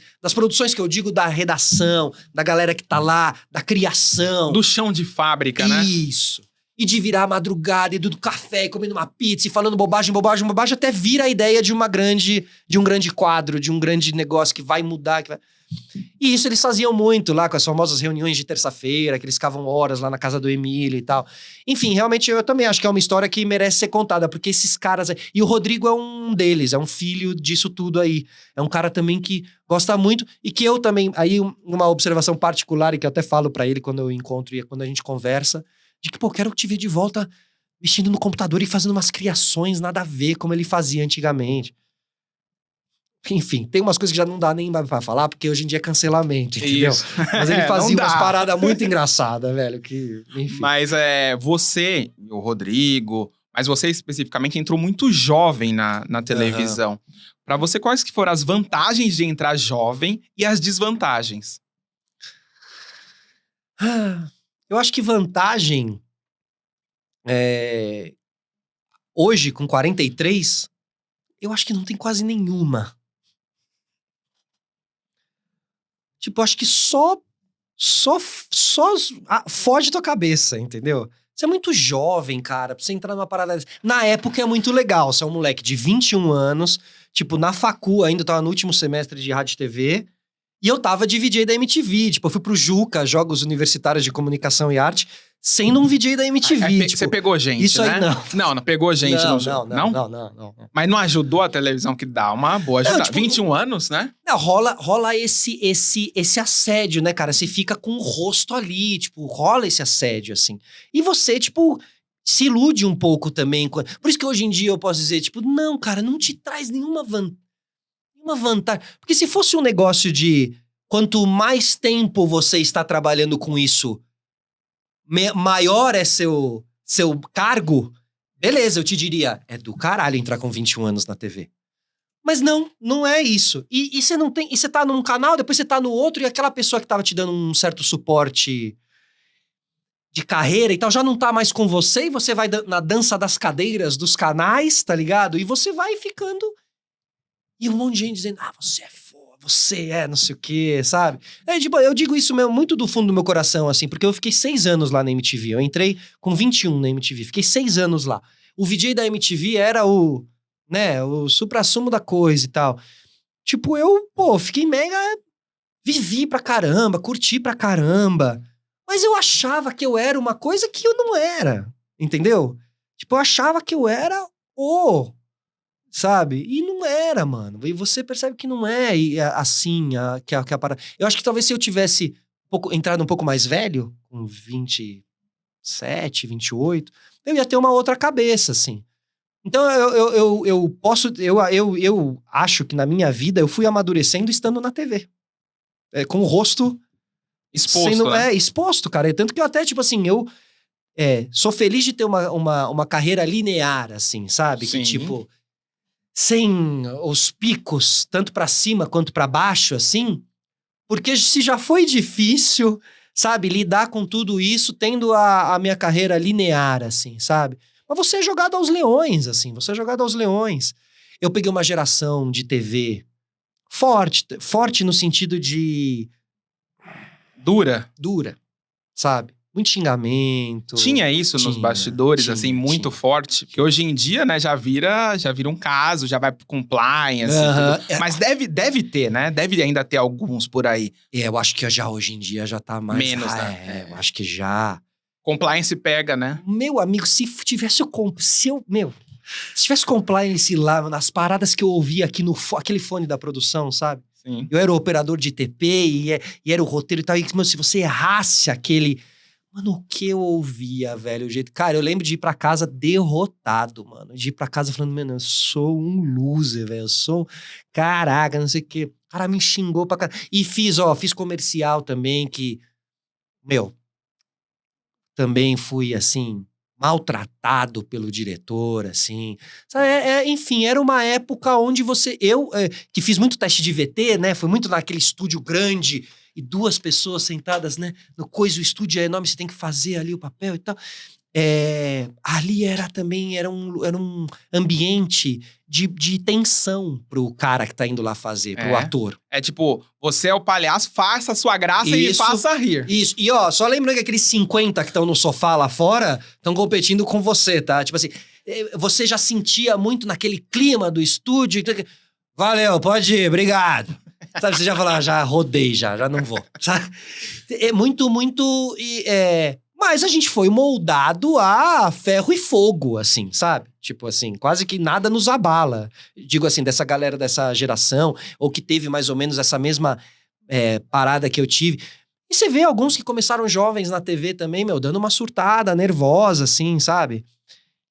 que eu digo da redação, da galera que tá lá, da criação. Do chão de fábrica, né? Isso. E de virar a madrugada, e do café, e comendo uma pizza, e falando bobagem, até vira a ideia de um grande quadro, de um grande negócio que vai mudar. E isso eles faziam muito lá, com as famosas reuniões de terça-feira, que eles ficavam horas lá na casa do Emílio e tal. Enfim, realmente eu também acho que é uma história que merece ser contada, porque esses caras... E o Rodrigo é um deles, é um filho disso tudo aí. É um cara também que gosta muito, e que eu também... Aí uma observação particular, e que eu até falo pra ele quando eu encontro e quando a gente conversa, de que, pô, quero te ver de volta mexendo no computador e fazendo umas criações nada a ver, como ele fazia antigamente. Enfim, tem umas coisas que já não dá nem pra falar, porque hoje em dia é cancelamento, entendeu? Isso. Mas ele fazia umas paradas muito engraçadas, velho, que, enfim. Mas você, o Rodrigo, mas você especificamente entrou muito jovem na televisão. Pra você, quais que foram as vantagens de entrar jovem e as desvantagens? Eu acho que vantagem... Hoje, com 43, eu acho que não tem quase nenhuma. Tipo, eu acho que só foge tua cabeça, entendeu? Você é muito jovem, cara, pra você entrar numa parada dessa. Na época é muito legal, você é um moleque de 21 anos, tipo, na facu ainda, eu tava no último semestre de rádio e TV, e eu tava de VJ da MTV, tipo, eu fui pro Juca, Jogos Universitários de Comunicação e Arte, sendo um VJ da MTV. Você pegou gente, isso né? aí Não pegou gente no jogo. Não. Mas não ajudou a televisão que dá uma boa ajuda. Não, tipo, 21 anos, né? Não, rola esse assédio, né, cara? Você fica com o rosto ali, tipo, rola esse assédio, assim. E você, tipo, se ilude um pouco também. Por isso que hoje em dia eu posso dizer, tipo, não, cara, não te traz nenhuma vantagem. Porque se fosse um negócio de quanto mais tempo você está trabalhando com isso, maior é seu cargo, beleza, eu te diria, é do caralho entrar com 21 anos na TV. Mas não é isso. E você não tem. E você tá num canal, depois você tá no outro, e aquela pessoa que tava te dando um certo suporte de carreira e tal, já não tá mais com você, e você vai na dança das cadeiras dos canais, tá ligado? E você vai ficando. E um monte de gente dizendo, você é foda, você é não sei o quê, sabe? Tipo, eu digo isso mesmo, muito do fundo do meu coração, assim, porque eu fiquei 6 anos lá na MTV. Eu entrei com 21 na MTV, fiquei 6 anos lá. O VJ da MTV era o suprassumo da coisa e tal. Tipo, eu, fiquei mega... Vivi pra caramba, curti pra caramba. Mas eu achava que eu era uma coisa que eu não era, entendeu? Tipo, eu achava que eu era sabe? E não era, mano. E você percebe que não é assim que a parada... Eu acho que talvez se eu tivesse entrado um pouco mais velho, com 27, 28, eu ia ter uma outra cabeça, assim. Então, eu acho que na minha vida eu fui amadurecendo estando na TV. Com o rosto exposto, né? Exposto, cara. Tanto que eu até, tipo assim, eu sou feliz de ter uma carreira linear, assim, sabe? Sim. Que, tipo, sem os picos, tanto pra cima quanto pra baixo, assim. Porque se já foi difícil, sabe? Lidar com tudo isso, tendo a minha carreira linear, assim, sabe? Mas você é jogado aos leões, assim. Você é jogado aos leões. Eu peguei uma geração de TV forte no sentido de... Dura, sabe? Muito xingamento. Tinha isso nos bastidores, assim, muito forte. Porque hoje em dia, né, já vira um caso, já vai pro compliance. Tudo. Mas deve ter, né? Deve ainda ter alguns por aí. Eu acho que já hoje em dia já tá mais... Menos, né? Eu acho que já... Compliance pega, né? Meu amigo, se tivesse compliance lá, nas paradas que eu ouvia aqui aquele fone da produção, sabe? Sim. Eu era o operador de TP e era o roteiro e tal. E, mano, se você errasse aquele... Mano, o que eu ouvia, velho? O jeito... Cara, eu lembro de ir pra casa derrotado, mano. De ir pra casa falando, mano, eu sou um loser, velho. Eu sou... Caraca, não sei o quê. O cara me xingou pra caralho. E fiz comercial também, que... Também fui, assim, maltratado pelo diretor, assim. Enfim, era uma época onde eu, que fiz muito teste de VT, né? Foi muito naquele estúdio grande e 2 pessoas sentadas, né? No coisa, o estúdio é enorme, você tem que fazer ali o papel e tal. ali era um ambiente de tensão pro cara que tá indo lá fazer, pro ator. É tipo, você é o palhaço, faça a sua graça e faça rir. Isso. E ó, só lembrando que aqueles 50 que estão no sofá lá fora estão competindo com você, tá? Tipo assim, você já sentia muito naquele clima do estúdio. Valeu, pode ir, obrigado. Sabe, você já falou, já rodei, já não vou. Sabe? É muito. Mas a gente foi moldado a ferro e fogo, assim, sabe? Tipo assim, quase que nada nos abala. Digo assim, dessa galera dessa geração, ou que teve mais ou menos essa mesma parada que eu tive. E você vê alguns que começaram jovens na TV também, dando uma surtada nervosa, assim, sabe?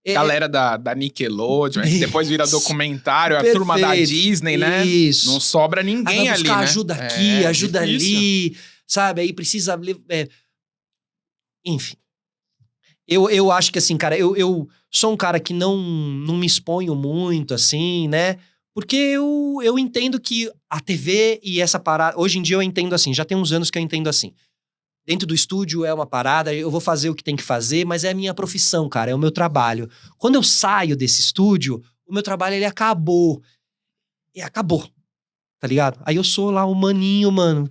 Galera da Nickelodeon, que depois vira documentário, a turma da Disney, né? Isso. Não sobra ninguém ali, né? Ajuda aqui, ajuda difícil. ali, sabe? Aí precisa... Enfim. Eu acho que assim, cara, eu sou um cara que não me exponho muito, assim, né? Porque eu entendo que a TV e essa parada... Hoje em dia eu entendo assim, já tem uns anos que eu entendo assim. Dentro do estúdio é uma parada, eu vou fazer o que tem que fazer, mas é a minha profissão, cara, é o meu trabalho. Quando eu saio desse estúdio, o meu trabalho, ele acabou. E acabou, tá ligado? Aí eu sou lá um maninho, mano,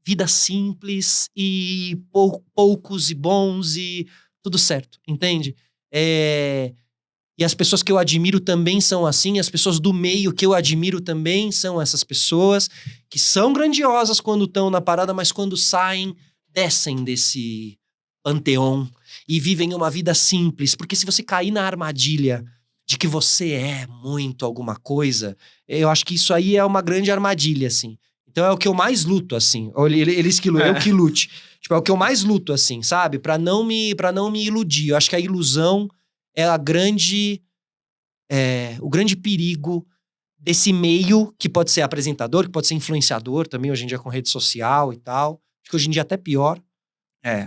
vida simples e poucos e bons e tudo certo, entende? E as pessoas que eu admiro também são assim, as pessoas do meio que eu admiro também são essas pessoas que são grandiosas quando estão na parada, mas quando saem, descem desse panteão e vivem uma vida simples. Porque se você cair na armadilha de que você é muito alguma coisa, eu acho que isso aí é uma grande armadilha, assim. Então é o que eu mais luto, assim. Eles que lutam, eu que lute. Tipo, é o que eu mais luto, assim, sabe? Pra não me iludir. Eu acho que a ilusão é o grande perigo desse meio, que pode ser apresentador, que pode ser influenciador também, hoje em dia com rede social e tal. Acho que hoje em dia até pior.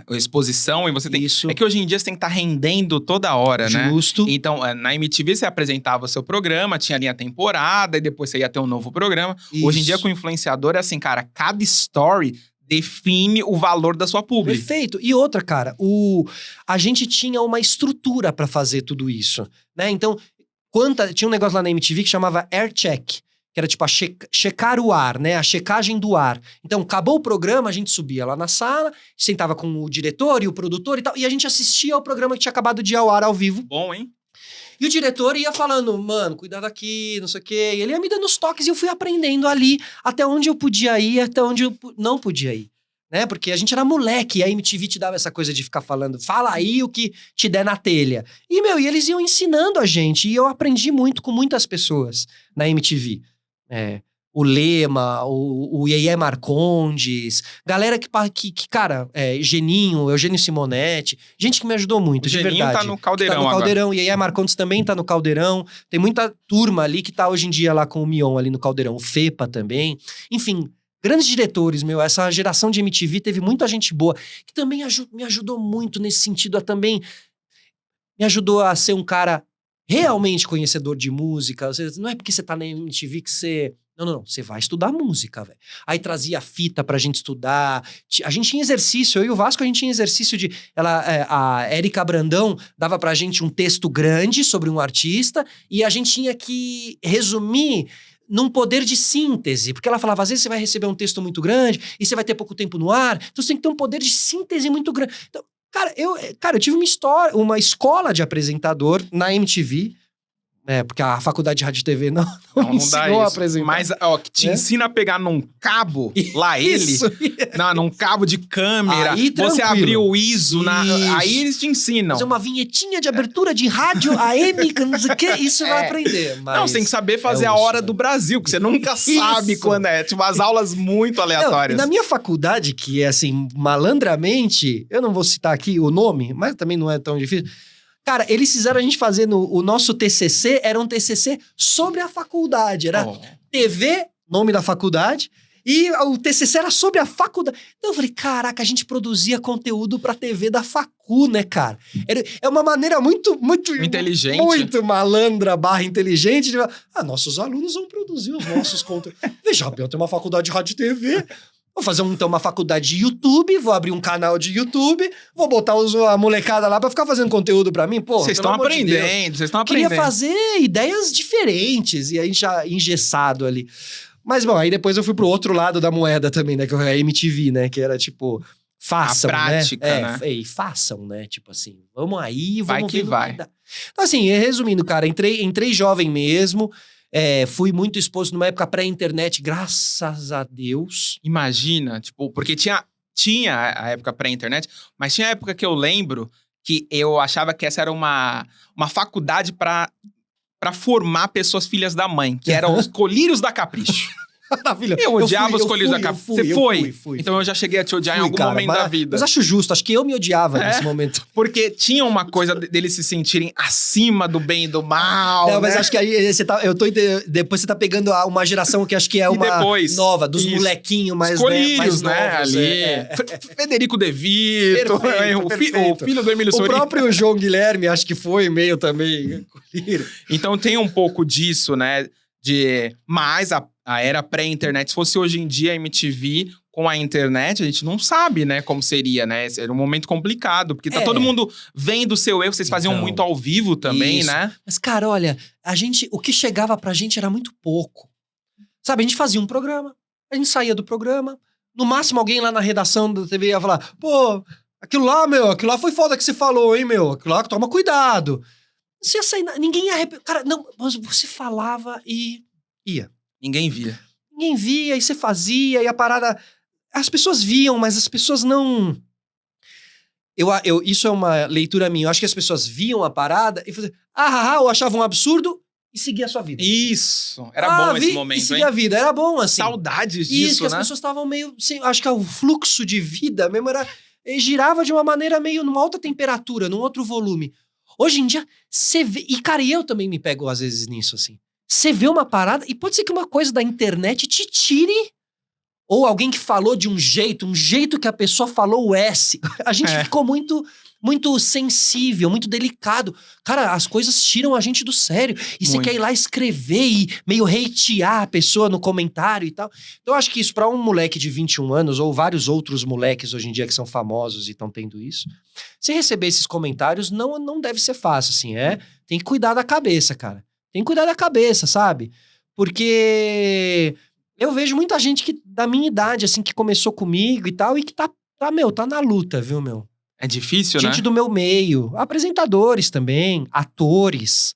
Exposição, e você tem... Isso. É que hoje em dia você tem que estar rendendo toda hora, né? Justo. Então, na MTV você apresentava o seu programa, tinha ali a temporada, e depois você ia ter um novo programa. Isso. Hoje em dia, com o influenciador, é assim, cara, cada story define o valor da sua publi. Perfeito. E outra, cara, a gente tinha uma estrutura pra fazer tudo isso, né? Então, tinha um negócio lá na MTV que chamava Air Check, que era tipo checar o ar, né? A checagem do ar. Então, acabou o programa, a gente subia lá na sala, sentava com o diretor e o produtor e tal, e a gente assistia ao programa que tinha acabado de ir ao ar ao vivo. Bom, hein? E o diretor ia falando, mano, cuidado aqui, não sei o quê. E ele ia me dando os toques e eu fui aprendendo ali até onde eu podia ir, até onde eu não podia ir. Né? Porque a gente era moleque e a MTV te dava essa coisa de ficar falando, fala aí o que te der na telha. E, e eles iam ensinando a gente. E eu aprendi muito com muitas pessoas na MTV. O Lema, o Yeye Marcondes, galera que cara, Geninho, Eugênio Simonetti, gente que me ajudou muito, de verdade. O Geninho tá no Caldeirão agora. Caldeirão, Yeye Marcondes também tá no Caldeirão, tem muita turma ali que tá hoje em dia lá com o Mion ali no Caldeirão, o Fepa também, enfim, grandes diretores, essa geração de MTV teve muita gente boa, que também me ajudou muito nesse sentido, me ajudou a ser um cara realmente conhecedor de música. Não é porque você tá na MTV que você... Não. Você vai estudar música, velho. Aí trazia fita pra gente estudar. A gente tinha exercício. Eu e o Vasco, a gente tinha exercício de... a Érica Brandão dava pra gente um texto grande sobre um artista e a gente tinha que resumir num poder de síntese. Porque ela falava, às vezes você vai receber um texto muito grande e você vai ter pouco tempo no ar. Então você tem que ter um poder de síntese muito grande. Então, Cara, eu tive uma escola de apresentador na MTV, porque a faculdade de rádio e TV não me ensinou a apresentar. Mas, que te ensina a pegar num cabo, lá Isso. num cabo de câmera, aí, você abrir o ISO, Isso. aí eles te ensinam. Fazer uma vinhetinha de abertura de rádio, AM, não sei o quê, isso você vai aprender. Mas não, você tem que saber fazer a hora do Brasil, que você nunca sabe quando é. Tipo, as aulas muito aleatórias. Na minha faculdade, que é assim, malandramente, eu não vou citar aqui o nome, mas também não é tão difícil. Cara, eles fizeram a gente fazer o nosso TCC, era um TCC sobre a faculdade. Era TV, nome da faculdade, e o TCC era sobre a faculdade. Então eu falei, caraca, a gente produzia conteúdo pra TV da facu, né, cara? É uma maneira muito inteligente. Muito malandra / inteligente. Nossos alunos vão produzir os nossos conteúdos. Veja bem, eu tenho uma faculdade de rádio e TV. Vou fazer então uma faculdade de YouTube, vou abrir um canal de YouTube, vou botar a molecada lá pra ficar fazendo conteúdo pra mim. Pô, Vocês estão aprendendo, vocês estão aprendendo. Queria fazer ideias diferentes e aí já engessado ali. Mas, bom, aí depois eu fui pro outro lado da moeda também, né? Que é a MTV, né? Que era tipo, façam, A prática, né? E façam, né? Tipo assim, vamos aí, vamos Vai ver que no vai. dá. Então, assim, resumindo, cara, entrei jovem mesmo, fui muito exposto numa época pré-internet, graças a Deus. Imagina, tipo, porque tinha a época pré-internet, mas tinha a época que eu lembro que eu achava que essa era uma faculdade pra formar pessoas filhas da mãe, que eram os colírios da Capricho. Maravilha. Eu odiava os colírios da Capricho. Você foi? Fui. Então eu já cheguei a te odiar em algum momento da vida. Mas acho justo, acho que eu me odiava nesse momento. Porque tinha uma coisa deles se sentirem acima do bem e do mal, Não, mas né? acho que aí você tá. Depois você tá pegando uma geração que acho que é uma depois, nova, dos isso. molequinhos mais, Os colírios, né? né? Ali. Federico De Vito, Perfeito. o filho do Emílio O Sorin. próprio João Guilherme, acho que foi meio também colírio. Então tem um pouco disso, né? Mas a era pré-internet, se fosse hoje em dia a MTV com a internet, a gente não sabe, né, como seria, né? Era um momento complicado, porque tá todo mundo vendo o seu erro, vocês faziam Então, muito ao vivo também, isso. né? Mas, cara, olha, o que chegava pra gente era muito pouco. Sabe, a gente fazia um programa, a gente saía do programa, no máximo alguém lá na redação da TV ia falar, pô, aquilo lá foi foda que você falou, hein, meu? Aquilo lá, toma cuidado. Você ia sair, ninguém ia... Cara, não, você falava e ia. Ninguém via. Ninguém via, e você fazia, e a parada... As pessoas viam, mas as pessoas não... Isso é uma leitura minha. Eu acho que as pessoas viam a parada e faziam... ou achavam um absurdo e seguia a sua vida. Isso. Era bom esse momento, e seguia a vida. Era bom, assim. Saudades Isso, disso, que as né? pessoas estavam meio... acho que o fluxo de vida mesmo era... girava de uma maneira meio numa alta temperatura, num outro volume. Hoje em dia, você vê... E, cara, eu também me pego às vezes nisso, assim. Você vê uma parada e pode ser que uma coisa da internet te tire... Ou alguém que falou de um jeito que a pessoa falou o S. A gente ficou muito, muito sensível, muito delicado. Cara, as coisas tiram a gente do sério. E você quer ir lá escrever e meio hatear a pessoa no comentário e tal. Então eu acho que isso pra um moleque de 21 anos, ou vários outros moleques hoje em dia que são famosos e estão tendo isso, se receber esses comentários não deve ser fácil, assim. Tem que cuidar da cabeça, cara. Tem que cuidar da cabeça, sabe? Porque... eu vejo muita gente da minha idade, assim, que começou comigo e tal, e que tá na luta, viu, meu? É difícil, né? Gente do meu meio, apresentadores também, atores,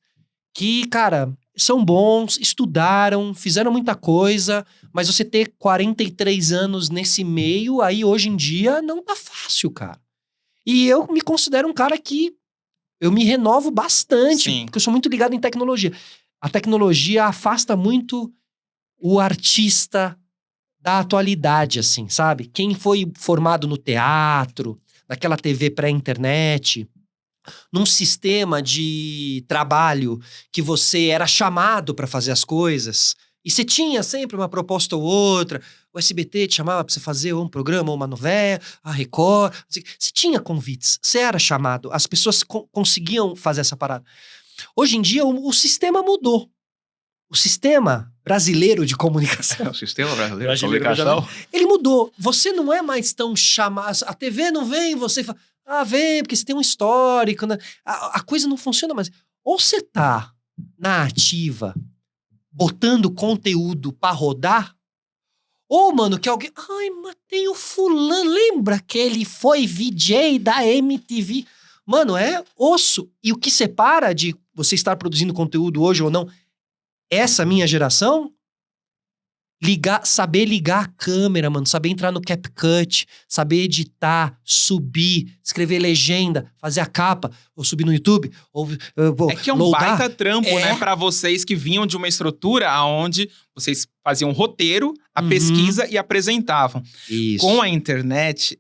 que, cara, são bons, estudaram, fizeram muita coisa, mas você ter 43 anos nesse meio, aí hoje em dia não tá fácil, cara. E eu me considero um cara que eu me renovo bastante, Sim. porque eu sou muito ligado em tecnologia. A tecnologia afasta muito o artista da atualidade, assim, sabe? Quem foi formado no teatro, naquela TV pré-internet, num sistema de trabalho que você era chamado para fazer as coisas, e você tinha sempre uma proposta ou outra, o SBT te chamava para você fazer um programa ou uma novela, a Record, você tinha convites, você era chamado, as pessoas conseguiam fazer essa parada. Hoje em dia, o sistema mudou. O sistema brasileiro de comunicação. O sistema brasileiro de comunicação. Ele mudou. Você não é mais tão chamado. A TV não vem, você fala, vem, porque você tem um histórico. Né? A coisa não funciona mais. Ou você tá na ativa, botando conteúdo pra rodar, ou, mano, que alguém... mas tem o fulano. Lembra que ele foi VJ da MTV? Mano, é osso. E o que separa de você estar produzindo conteúdo hoje ou não, essa minha geração, saber ligar a câmera, mano, saber entrar no CapCut, saber editar, subir, escrever legenda, fazer a capa, ou subir no YouTube, ou é que é um baita trampo, né, pra vocês que vinham de uma estrutura onde vocês faziam roteiro, a pesquisa e apresentavam. Isso. Com a internet,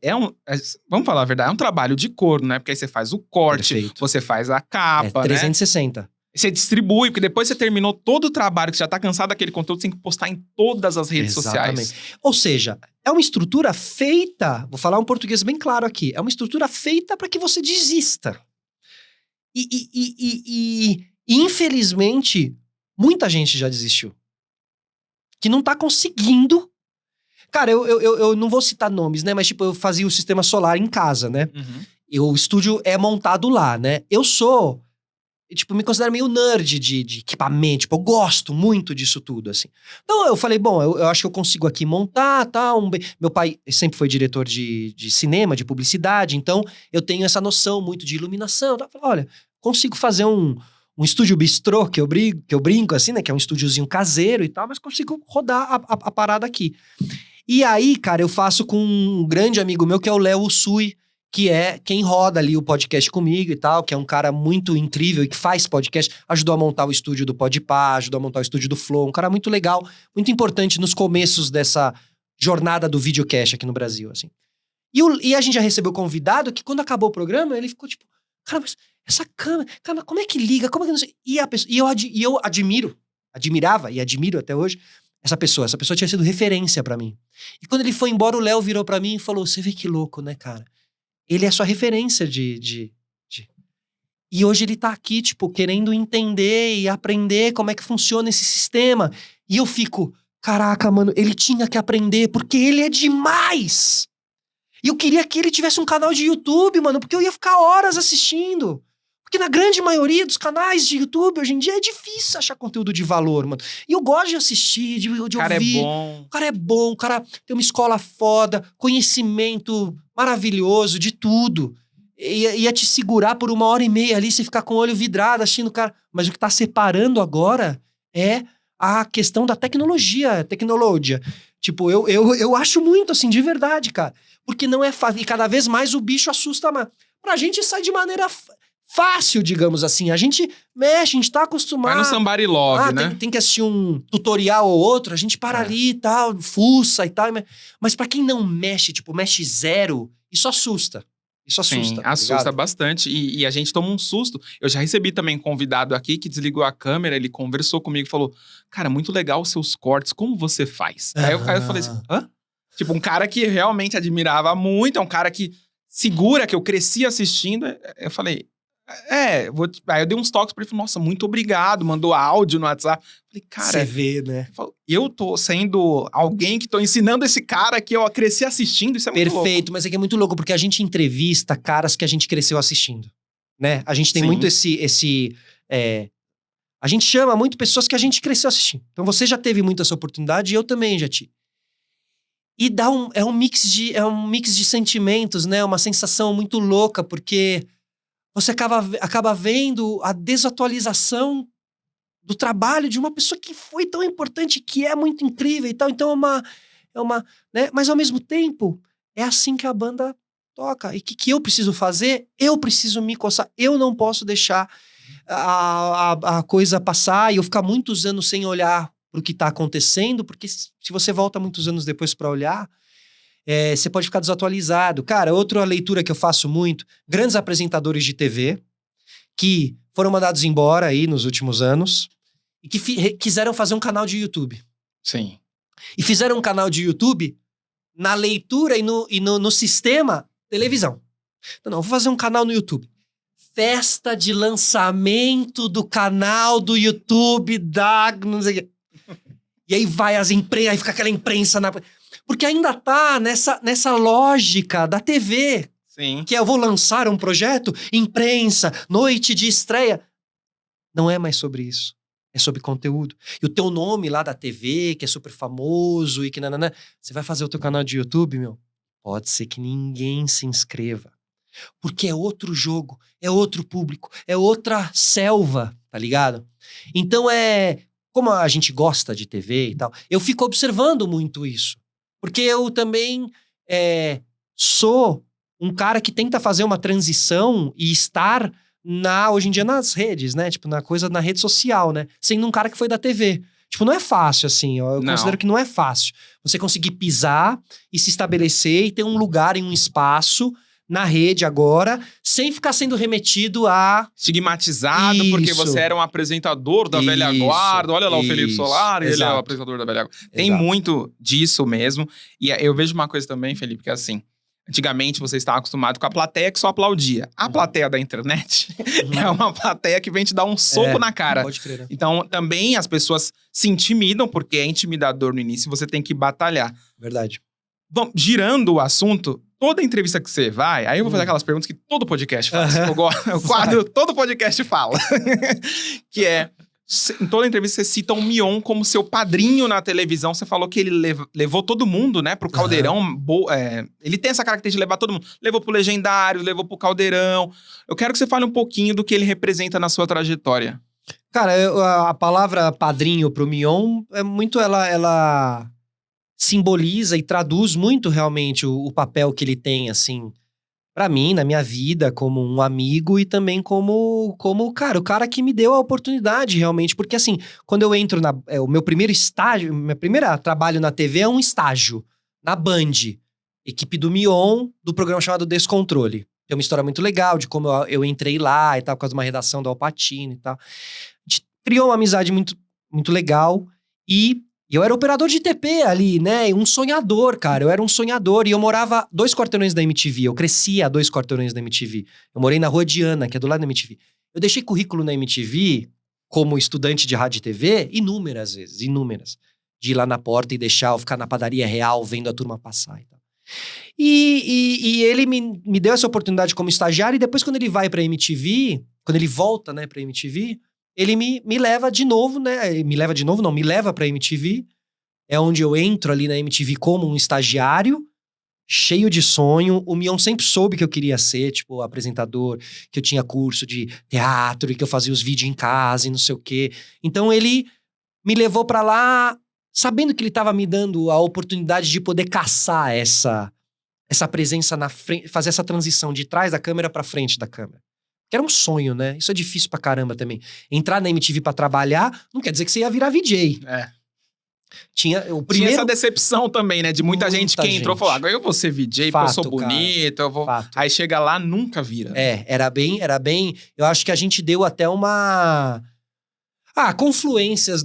vamos falar a verdade, é um trabalho de corno, né, porque aí você faz o corte, Perfeito. você faz a capa, 360. né? Você distribui, porque depois você terminou todo o trabalho, que você já tá cansado daquele conteúdo, você tem que postar em todas as redes sociais. Ou seja, é uma estrutura feita, vou falar um português bem claro aqui, é uma estrutura feita para que você desista. E infelizmente, muita gente já desistiu. Que não tá conseguindo. Cara, eu não vou citar nomes, né? Mas, tipo, eu fazia o sistema solar em casa, né? O estúdio é montado lá, né? Eu sou, tipo, me considero meio nerd de equipamento. Tipo, eu gosto muito disso tudo, assim. Então, eu falei, bom, eu acho que eu consigo aqui montar, tá? Meu pai sempre foi diretor de cinema, de publicidade. Então, eu tenho essa noção muito de iluminação. Tá? Eu falei, olha, consigo fazer um estúdio bistrô, que eu brinco, assim, né? Que é um estúdiozinho caseiro e tal. Mas consigo rodar a parada aqui. E aí, cara, eu faço com um grande amigo meu, que é o Léo Usui, que é quem roda ali o podcast comigo e tal, que é um cara muito incrível e que faz podcast, ajudou a montar o estúdio do Podpah, ajudou a montar o estúdio do Flow, um cara muito legal, muito importante nos começos dessa jornada do videocast aqui no Brasil, assim. E a gente já recebeu convidado que quando acabou o programa, ele ficou tipo, cara, mas essa câmera, como é que liga? Como é que não sei? E eu admirava e admiro até hoje, essa pessoa tinha sido referência pra mim. E quando ele foi embora, o Léo virou pra mim e falou, você vê que louco, né, cara? Ele é sua referência E hoje ele tá aqui, tipo, querendo entender e aprender como é que funciona esse sistema. E eu fico, caraca, mano, ele tinha que aprender, porque ele é demais! E eu queria que ele tivesse um canal de YouTube, mano, porque eu ia ficar horas assistindo. Porque na grande maioria dos canais de YouTube, hoje em dia, é difícil achar conteúdo de valor, mano. E eu gosto de assistir, de ouvir. O cara é bom. O cara é bom, o cara tem uma escola foda, conhecimento maravilhoso de tudo. Ia te segurar por 1h30 ali, você ficar com o olho vidrado, assistindo o cara. Mas o que tá separando agora é a questão da tecnologia. Tipo, eu acho muito, assim, de verdade, cara. Porque não é fácil. E cada vez mais o bicho assusta mais. Pra gente sai de maneira fácil, digamos assim. A gente mexe, a gente tá acostumado. Vai no Somebody Love, né? Tem que assistir um tutorial ou outro, a gente para ali e tal, fuça e tal. Mas pra quem não mexe, tipo, mexe zero, isso assusta. Isso assusta. Sim, assusta bastante. E a gente toma um susto. Eu já recebi também um convidado aqui que desligou a câmera, ele conversou comigo e falou, cara, muito legal os seus cortes, como você faz? Aí eu falei assim, hã? Tipo, um cara que realmente admirava muito, é um cara que segura, que eu cresci assistindo. Eu falei, aí eu dei uns toques pra ele, falei, nossa, muito obrigado, mandou áudio no WhatsApp. Falei, cara... Você vê, né? Eu tô sendo alguém que tô ensinando esse cara que eu cresci assistindo, isso é muito louco. Perfeito, mas é que é muito louco, porque a gente entrevista caras que a gente cresceu assistindo, né? A gente tem muito a gente chama muito pessoas que a gente cresceu assistindo. Então você já teve muito essa oportunidade e eu também já tive. E é um mix de sentimentos, né? Uma sensação muito louca, porque você acaba vendo a desatualização do trabalho de uma pessoa que foi tão importante, que é muito incrível e tal. Então é uma, né? Mas ao mesmo tempo, é assim que a banda toca. E o que eu preciso fazer? Eu preciso me coçar. Eu não posso deixar a coisa passar e eu ficar muitos anos sem olhar pro que tá acontecendo, porque se você volta muitos anos depois pra olhar, você pode ficar desatualizado. Cara, outra leitura que eu faço muito, grandes apresentadores de TV que foram mandados embora aí nos últimos anos e que quiseram fazer um canal de YouTube. Sim. E fizeram um canal de YouTube na leitura e no sistema televisão. Não, vou fazer um canal no YouTube. Festa de lançamento do canal do YouTube da... não sei o quê. E aí vai aí fica aquela imprensa porque ainda tá nessa lógica da TV. Sim. Que eu vou lançar um projeto, imprensa, noite de estreia. Não é mais sobre isso. É sobre conteúdo. E o teu nome lá da TV, que é super famoso e que nananã, você vai fazer o teu canal de YouTube, meu? Pode ser que ninguém se inscreva. Porque é outro jogo, é outro público, é outra selva, tá ligado? Então como a gente gosta de TV e tal, eu fico observando muito isso. Porque eu também sou um cara que tenta fazer uma transição e estar hoje em dia nas redes, né? Tipo, na rede social, né? Sendo um cara que foi da TV. Tipo, não é fácil, assim. Eu considero que não é fácil. Você conseguir pisar e se estabelecer e ter um lugar em um espaço na rede agora, sem ficar sendo remetido a... estigmatizado, porque você era um apresentador da velha guarda. Olha lá o Felipe Solari, ele é o apresentador da velha guarda. Tem muito disso mesmo. E eu vejo uma coisa também, Felipe, que é assim... Antigamente, você estava acostumado com a plateia que só aplaudia. A plateia da internet é uma plateia que vem te dar um soco na cara. Pode crer, né? Então, também as pessoas se intimidam, porque é intimidador no início, você tem que batalhar. Verdade. Bom, girando o assunto, toda entrevista que você vai, aí eu vou fazer aquelas perguntas que todo podcast faz. O quadro, todo podcast fala. Que é, em toda entrevista você cita o Mion como seu padrinho na televisão. Você falou que ele levou todo mundo, né, pro Caldeirão. Ele tem essa característica de levar todo mundo. Levou pro Legendário, levou pro Caldeirão. Eu quero que você fale um pouquinho do que ele representa na sua trajetória. Cara, a palavra padrinho pro Mion é muito, ela simboliza e traduz muito realmente o papel que ele tem, assim, pra mim, na minha vida, como um amigo e também como cara, o cara que me deu a oportunidade, realmente. Porque, assim, quando eu entro o meu primeiro estágio, meu primeiro trabalho na TV é um estágio, na Band, equipe do Mion, do programa chamado Descontrole. Tem uma história muito legal de como eu entrei lá e tal, por causa de uma redação do Al Pacino e tal. A gente criou uma amizade muito, muito legal e eu era operador de TP ali, né? Um sonhador, cara. Eu era um sonhador e eu morava 2 quarteirões da MTV. Eu crescia a 2 quarteirões da MTV. Eu morei na Rua Diana, que é do lado da MTV. Eu deixei currículo na MTV como estudante de rádio e TV inúmeras vezes, inúmeras. De ir lá na porta e deixar eu ficar na padaria real vendo a turma passar e tal. E ele me deu essa oportunidade como estagiário e depois quando ele vai pra MTV, quando ele volta, né, pra MTV, ele me leva de novo, né? Me leva pra MTV. É onde eu entro ali na MTV como um estagiário, cheio de sonho. O Mion sempre soube que eu queria ser, tipo, apresentador, que eu tinha curso de teatro e que eu fazia os vídeos em casa e não sei o quê. Então ele me levou pra lá, sabendo que ele tava me dando a oportunidade de poder caçar essa presença na frente, fazer essa transição de trás da câmera pra frente da câmera. Que era um sonho, né? Isso é difícil pra caramba também. Entrar na MTV pra trabalhar não quer dizer que você ia virar VJ. Tinha essa decepção também, né? De muita gente que entrou e falou, agora eu vou ser VJ, porque eu sou bonito, eu vou... Fato. Aí chega lá, nunca vira. Era bem... Eu acho que a gente deu até uma... confluências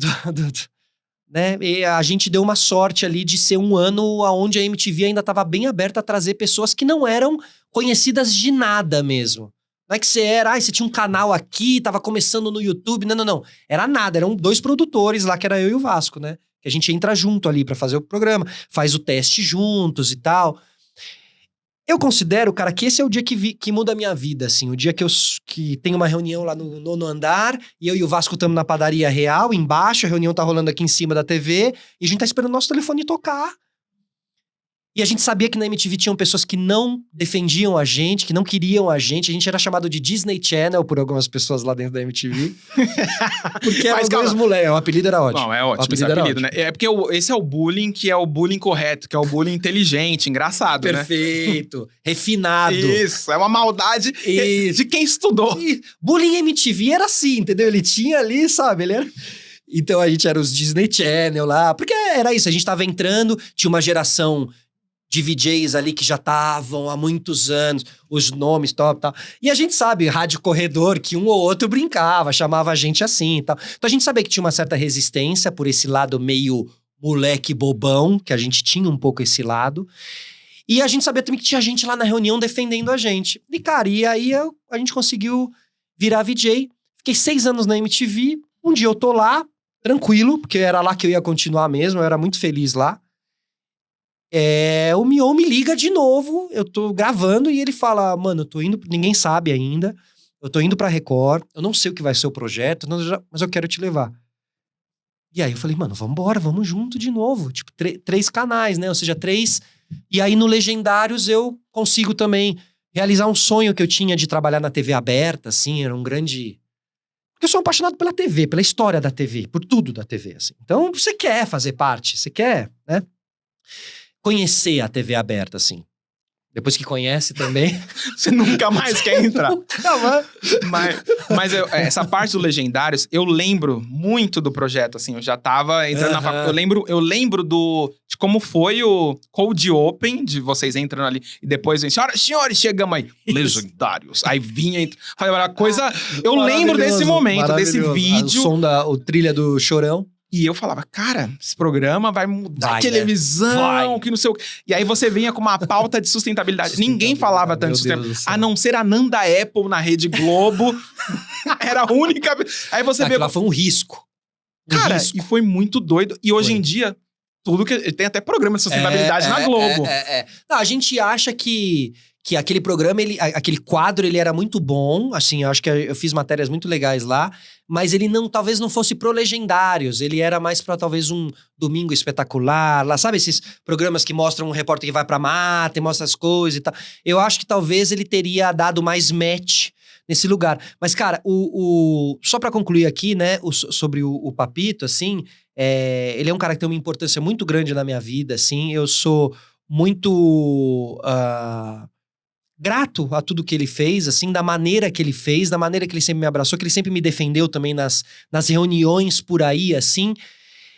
né? E a gente deu uma sorte ali de ser um ano onde a MTV ainda estava bem aberta a trazer pessoas que não eram conhecidas de nada mesmo. Não é que você tinha um canal aqui, tava começando no YouTube. Não. Era nada, eram 2 produtores lá, que era eu e o Vasco, né? Que a gente entra junto ali pra fazer o programa, faz o teste juntos e tal. Eu considero, cara, que esse é o dia que muda a minha vida, assim. O dia que tem uma reunião lá no 9º andar, e eu e o Vasco estamos na padaria real, embaixo, a reunião tá rolando aqui em cima da TV, e a gente tá esperando o nosso telefone tocar. E a gente sabia que na MTV tinham pessoas que não defendiam a gente, que não queriam a gente era chamado de Disney Channel por algumas pessoas lá dentro da MTV. Porque eram 2 moleques, o apelido era ótimo. Não, é ótimo esse apelido, né? É porque esse é o bullying, que é o bullying correto, que é o bullying inteligente, engraçado, Perfeito, refinado. Isso, é uma maldade de quem estudou. Bullying MTV era assim, entendeu? Ele tinha ali, sabe, ele era... Então a gente era os Disney Channel lá, porque era isso, a gente tava entrando, tinha uma geração de VJs ali que já estavam há muitos anos, os nomes, tal. E a gente sabe, rádio corredor, que um ou outro brincava, chamava a gente assim e tal. Então a gente sabia que tinha uma certa resistência por esse lado meio moleque bobão, que a gente tinha um pouco esse lado. E a gente sabia também que tinha gente lá na reunião defendendo a gente. E, cara, aí a gente conseguiu virar VJ. Fiquei 6 anos na MTV. Um dia eu tô lá, tranquilo, porque era lá que eu ia continuar mesmo, eu era muito feliz lá. O Mion me liga de novo, eu tô gravando e ele fala, mano, eu tô indo, ninguém sabe ainda, eu tô indo pra Record, eu não sei o que vai ser o projeto, mas eu quero te levar. E aí eu falei, mano, vambora, vamos junto de novo. Tipo, 3 canais, né? Ou seja, 3... E aí no Legendários eu consigo também realizar um sonho que eu tinha de trabalhar na TV aberta, assim, era um grande... Porque eu sou apaixonado pela TV, pela história da TV, por tudo da TV, assim. Então você quer fazer parte, você quer, né? Conhecer a TV aberta, assim. Depois que conhece também... Você nunca mais quer entrar. Mas essa parte do Legendários, eu lembro muito do projeto, assim. Eu já tava entrando na faculdade. Eu lembro de como foi o Cold Open, de vocês entrando ali. E depois vem, senhores, chegamos aí. Legendários. Aí vinha... Falei, coisa... Eu lembro desse momento, desse vídeo. O trilha do Chorão. E eu falava, cara, esse programa vai mudar a televisão, né? que não sei o quê. E aí você vinha com uma pauta de sustentabilidade. Ninguém falava tanto de sustentabilidade. A não ser a Nanda Apple na Rede Globo. Era a única... Aí você Aquilo lá foi um risco. Cara, risco. e foi muito doido. E hoje Foi. em dia, tudo que... Tem até programa de sustentabilidade na Globo. Não, a gente acha que aquele programa, aquele quadro, ele era muito bom. Assim, eu acho que eu fiz matérias muito legais lá. Mas ele talvez não fosse pro Legendários. Ele era mais pra talvez um Domingo Espetacular. Lá, sabe esses programas que mostram um repórter que vai pra mata e mostra as coisas e tal. Eu acho que talvez ele teria dado mais match nesse lugar. Mas, cara, só pra concluir aqui, né, sobre o Papito, assim, ele é um cara que tem uma importância muito grande na minha vida, assim. Eu sou muito grato a tudo que ele fez, assim, da maneira que ele fez, da maneira que ele sempre me abraçou, que ele sempre me defendeu também nas reuniões por aí, assim.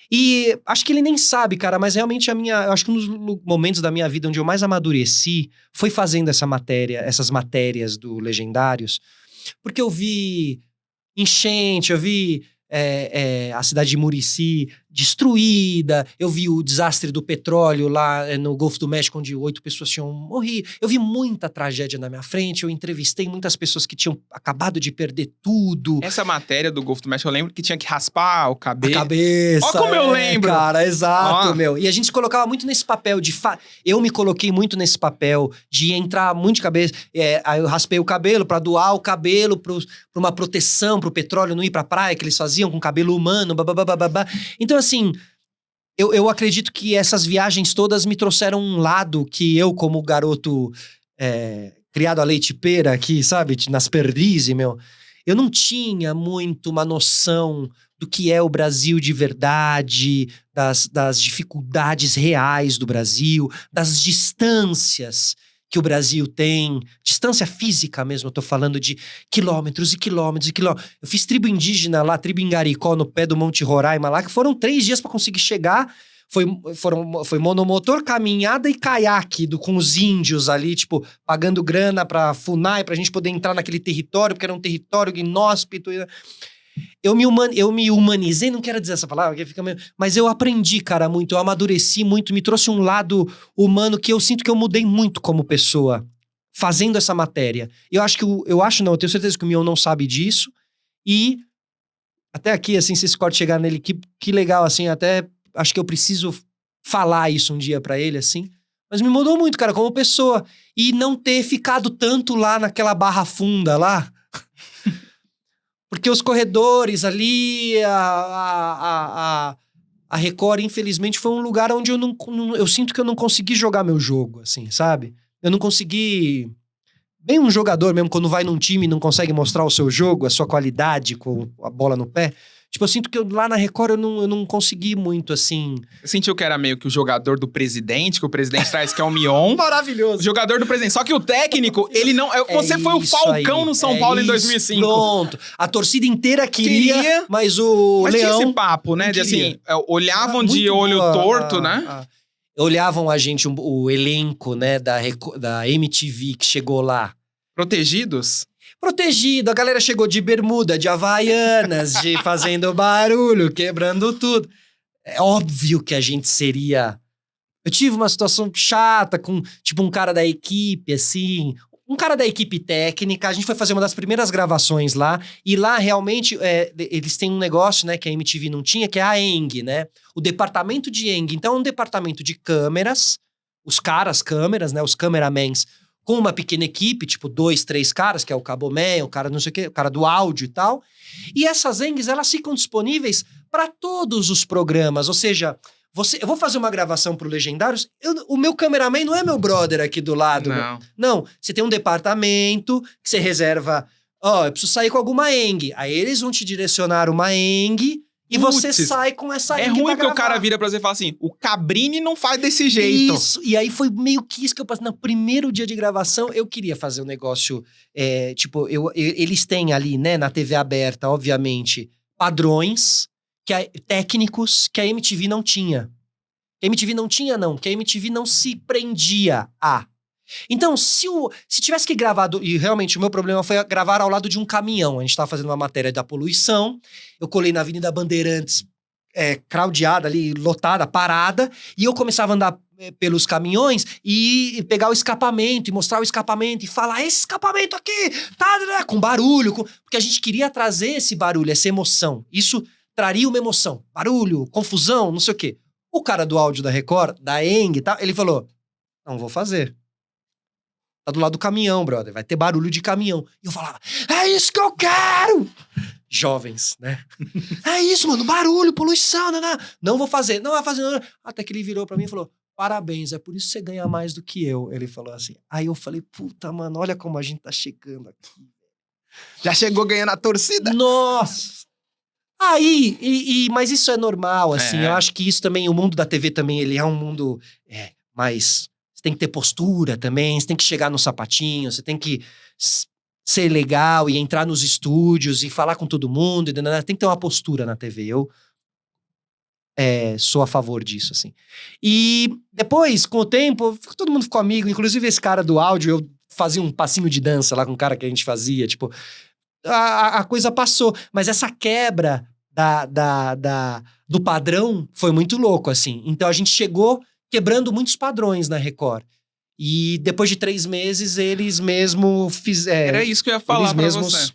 E acho que ele nem sabe, cara, mas realmente eu acho que um dos momentos da minha vida onde eu mais amadureci foi fazendo essas matérias do Legendários, porque eu vi enchente, eu vi a cidade de Murici destruída, eu vi o desastre do petróleo lá no Golfo do México, onde 8 pessoas tinham morrido, eu vi muita tragédia na minha frente, eu entrevistei muitas pessoas que tinham acabado de perder tudo. Essa matéria do Golfo do México, eu lembro que tinha que raspar o cabelo. A cabeça. Ó como eu lembro! Cara, exato, Ó. meu. E a gente se colocava muito nesse papel eu me coloquei muito nesse papel de entrar muito de cabeça. Aí eu raspei o cabelo pra doar o cabelo pra uma proteção, pro petróleo não ir pra praia, que eles faziam com cabelo humano, babá. Então, assim, eu acredito que essas viagens todas me trouxeram um lado que eu, como garoto criado a leite e pera aqui, sabe, nas perdizes, meu, eu não tinha muito uma noção do que é o Brasil de verdade, das dificuldades reais do Brasil, das distâncias que o Brasil tem, distância física mesmo, eu tô falando de quilômetros e quilômetros e quilômetros. Eu fiz tribo indígena lá, tribo em Garicó, no pé do Monte Roraima lá, que foram 3 dias pra conseguir chegar. Foi monomotor, caminhada e caiaque com os índios ali, tipo, pagando grana pra FUNAI, pra gente poder entrar naquele território, porque era um território inóspito. Eu me humanizei, não quero dizer essa palavra, que fica meio, mas eu aprendi, cara, muito, eu amadureci muito, me trouxe um lado humano que eu sinto que eu mudei muito como pessoa, fazendo essa matéria. Eu tenho certeza que o Mion não sabe disso, e até aqui, assim, se esse corte chegar nele, que legal, assim, até acho que eu preciso falar isso um dia pra ele, assim, mas me mudou muito, cara, como pessoa, e não ter ficado tanto lá naquela Barra Funda lá, porque os corredores ali, a Record, infelizmente, foi um lugar onde eu sinto que eu não consegui jogar meu jogo, assim, sabe? Eu não consegui... Bem um jogador mesmo, quando vai num time e não consegue mostrar o seu jogo, a sua qualidade com a bola no pé. Tipo, eu sinto que lá na Record eu não consegui muito, assim... Você sentiu que era meio que o jogador do presidente, que o presidente traz, que é o Mion. Maravilhoso. O jogador do presidente. Só que o técnico, ele não... Você foi o Falcão no São Paulo em 2005. Pronto. A torcida inteira queria. Mas o Mas Leão... tinha esse papo, né? De assim, olhavam de olho torto, né? Olhavam a gente, o elenco, né, da MTV que chegou lá. Protegidos? Protegido, a galera chegou de bermuda, de havaianas, fazendo barulho, quebrando tudo. É óbvio que a gente seria... Eu tive uma situação chata com, tipo, um cara da equipe, assim... Um cara da equipe técnica, a gente foi fazer uma das primeiras gravações lá, e lá, realmente, eles têm um negócio, né, que a MTV não tinha, que é a ENG, né? O departamento de ENG. Então, é um departamento de câmeras, câmeras, né, os cameramans, com uma pequena equipe, tipo 2, 3 caras, que é o Caboman, o cara não sei o quê, o cara do áudio e tal. E essas ENGs, elas ficam disponíveis para todos os programas. Ou seja, eu vou fazer uma gravação pro Legendários, o meu cameraman não é meu brother aqui do lado. Não. Não, você tem um departamento que você reserva... eu preciso sair com alguma ENG. Aí eles vão te direcionar uma ENG... E você sai com essa... É ruim que o cara vira pra você e fala assim, o Cabrini não faz desse jeito. Isso, e aí foi meio que isso que eu passei. No primeiro dia de gravação, eu queria fazer um negócio... eles têm ali, né, na TV aberta, obviamente, padrões, técnicos, que a MTV não tinha. Que a MTV não tinha, não. Que a MTV não se prendia a... Então, se tivesse que gravar... E realmente o meu problema foi gravar ao lado de um caminhão. A gente tava fazendo uma matéria da poluição. Eu colei na Avenida Bandeirantes, craudiada ali, lotada, parada. E eu começava a andar pelos caminhões e pegar o escapamento, e mostrar o escapamento, e falar, esse escapamento aqui, tá, com barulho. Porque a gente queria trazer esse barulho, essa emoção. Isso traria uma emoção. Barulho, confusão, não sei o quê. O cara do áudio da Record, da ENG e tal, ele falou, não vou fazer. Tá do lado do caminhão, brother. Vai ter barulho de caminhão. E eu falava, é isso que eu quero! Jovens, né? É isso, mano, barulho, poluição, não vou fazer, não vai fazer. Não. Até que ele virou pra mim e falou, parabéns, é por isso que você ganha mais do que eu. Ele falou assim. Aí eu falei, puta, mano, olha como a gente tá chegando aqui. Já chegou ganhando a torcida? Nossa! Aí, mas isso é normal, assim, eu acho que isso também, o mundo da TV também, ele é um mundo mais... Você tem que ter postura também, você tem que chegar no sapatinho, você tem que ser legal e entrar nos estúdios e falar com todo mundo, tem que ter uma postura na TV, eu sou a favor disso, assim. E depois, com o tempo, todo mundo ficou amigo, inclusive esse cara do áudio, eu fazia um passinho de dança lá com o cara que a gente fazia, tipo... A coisa passou, mas essa quebra do padrão foi muito louco, assim. Então a gente chegou quebrando muitos padrões na Record. E depois de 3 meses, eles mesmo fizeram... Era isso que eu ia falar pra você.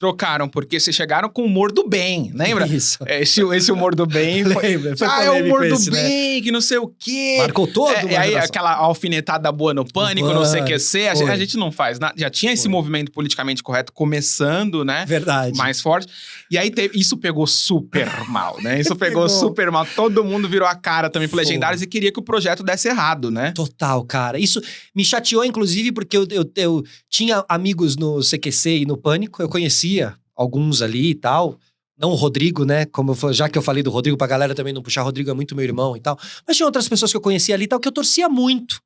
Trocaram, porque vocês chegaram com o humor do bem, lembra? Isso. Esse humor do bem... Lembra? É o humor do bem, que não sei o quê. Marcou todo E aí aquela alfinetada boa no Pânico, no CQC, a gente não faz nada. Já tinha esse movimento politicamente correto começando, né? Verdade. Mais forte. E aí isso pegou super mal, né? Isso pegou super mal. Todo mundo virou a cara também pro Legendários e queria que o projeto desse errado, né? Total, cara. Isso me chateou, inclusive, porque eu tinha amigos no CQC e no Pânico, eu conhecia alguns ali e tal. Não o Rodrigo, né? Já que eu falei do Rodrigo, pra galera também não puxar, Rodrigo é muito meu irmão e tal. Mas tinha outras pessoas que eu conhecia ali e tal, que eu torcia muito.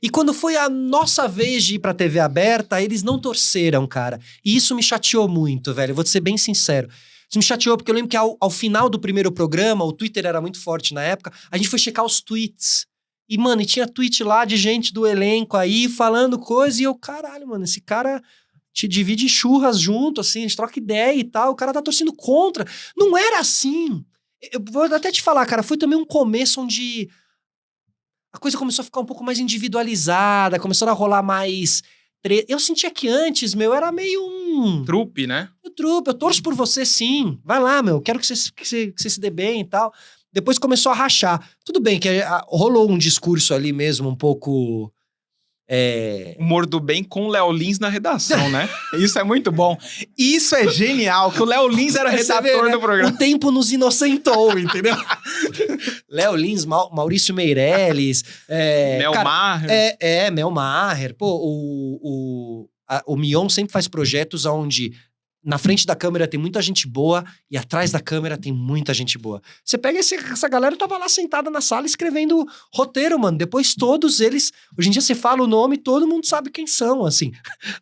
E quando foi a nossa vez de ir pra TV aberta, eles não torceram, cara. E isso me chateou muito, velho. Eu vou te ser bem sincero. Isso me chateou porque eu lembro que ao final do primeiro programa, o Twitter era muito forte na época, a gente foi checar os tweets. E, mano, e tinha tweet lá de gente do elenco aí falando coisa. E eu, caralho, mano, esse cara... te divide churras junto, assim, a gente troca ideia e tal, o cara tá torcendo contra. Não era assim. Eu vou até te falar, cara, foi também um começo onde a coisa começou a ficar um pouco mais individualizada, começou a rolar mais... Eu sentia que antes, meu, era meio um... Trupe, né? Eu torço por você, sim. Vai lá, meu, quero que você se dê bem e tal. Depois começou a rachar. Tudo bem que rolou um discurso ali mesmo, um pouco... Humor do bem com o Léo Lins na redação, né? Isso é muito bom. Isso é genial, que o Léo Lins era redator do programa. O tempo nos inocentou, entendeu? Léo Lins, Maurício Meirelles... Mel Maher. Mel Maher. Pô, o Mion sempre faz projetos onde... Na frente da câmera tem muita gente boa e atrás da câmera tem muita gente boa. Você pega essa galera, tava lá sentada na sala escrevendo roteiro, mano. Depois todos eles... Hoje em dia você fala o nome, todo mundo sabe quem são, assim.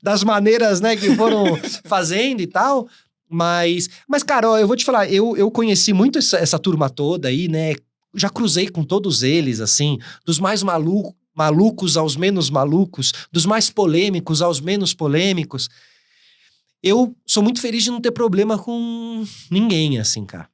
Das maneiras, né, que foram fazendo e tal. Mas cara, ó, eu vou te falar, eu conheci muito essa turma toda aí, né? Já cruzei com todos eles, assim. Dos mais malucos aos menos malucos. Dos mais polêmicos aos menos polêmicos. Eu sou muito feliz de não ter problema com ninguém, assim, cara.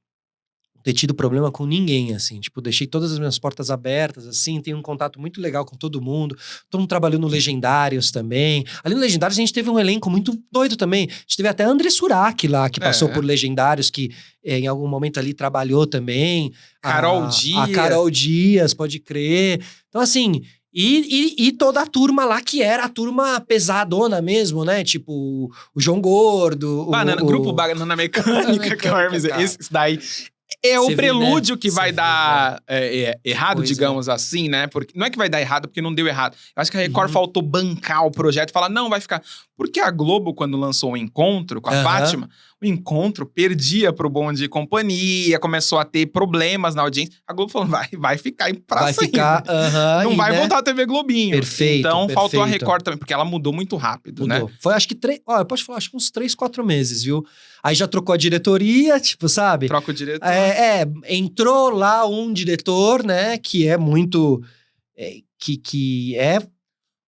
Não ter tido problema com ninguém, assim. Tipo, deixei todas as minhas portas abertas, assim. Tenho um contato muito legal com todo mundo. Todo mundo trabalhou no Legendários também. Ali no Legendários a gente teve um elenco muito doido também. A gente teve até a André Surak lá, que passou por Legendários, que em algum momento ali trabalhou também. Carol Dias. A Carol Dias, pode crer. Então, assim... E toda a turma lá, que era a turma pesadona mesmo, né? Tipo, o João Gordo... Grupo Banana Mecânica, que é o Hermes. Esse daí é o prelúdio que vai dar errado, digamos assim, né? Porque, não é que vai dar errado porque não deu errado. Eu acho que a Record faltou bancar o projeto e falar, não, vai ficar... Porque a Globo, quando lançou o Encontro com a Fátima, o Encontro perdia pro Bom Dia e Companhia, começou a ter problemas na audiência. A Globo falou, vai ficar pra sempre. Não vai voltar a TV Globinho. Perfeito, então, faltou a Record também, porque ela mudou muito rápido, né? Foi, acho que, eu posso falar, acho que uns 3, 4 meses, viu? Aí já trocou a diretoria, tipo, sabe? Troca o diretor. Entrou lá um diretor, né, que é muito... que é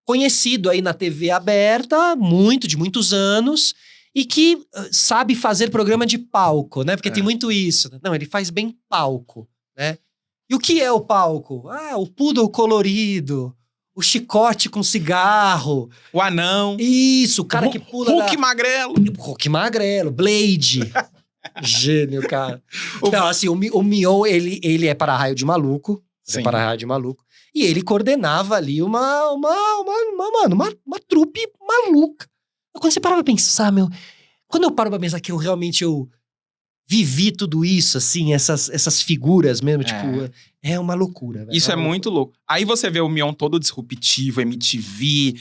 conhecido aí na TV aberta, de muitos anos, e que sabe fazer programa de palco, né? Porque tem muito isso. Não, ele faz bem palco, né? E o que é o palco? O poodle colorido, o chicote com cigarro. O anão. Isso, o cara que pula Hulk magrelo. Hulk magrelo, Blade. Gênio, cara. Não, assim, o Mion, ele é para-raio de maluco. Sim. É para-raio de maluco. E ele coordenava ali mano, uma trupe maluca. Quando você para pra pensar, quando eu paro pra pensar que eu vivi tudo isso, assim, essas figuras mesmo, tipo, é uma loucura. Velho. Isso é muito louco. Aí você vê o Mion todo disruptivo, MTV,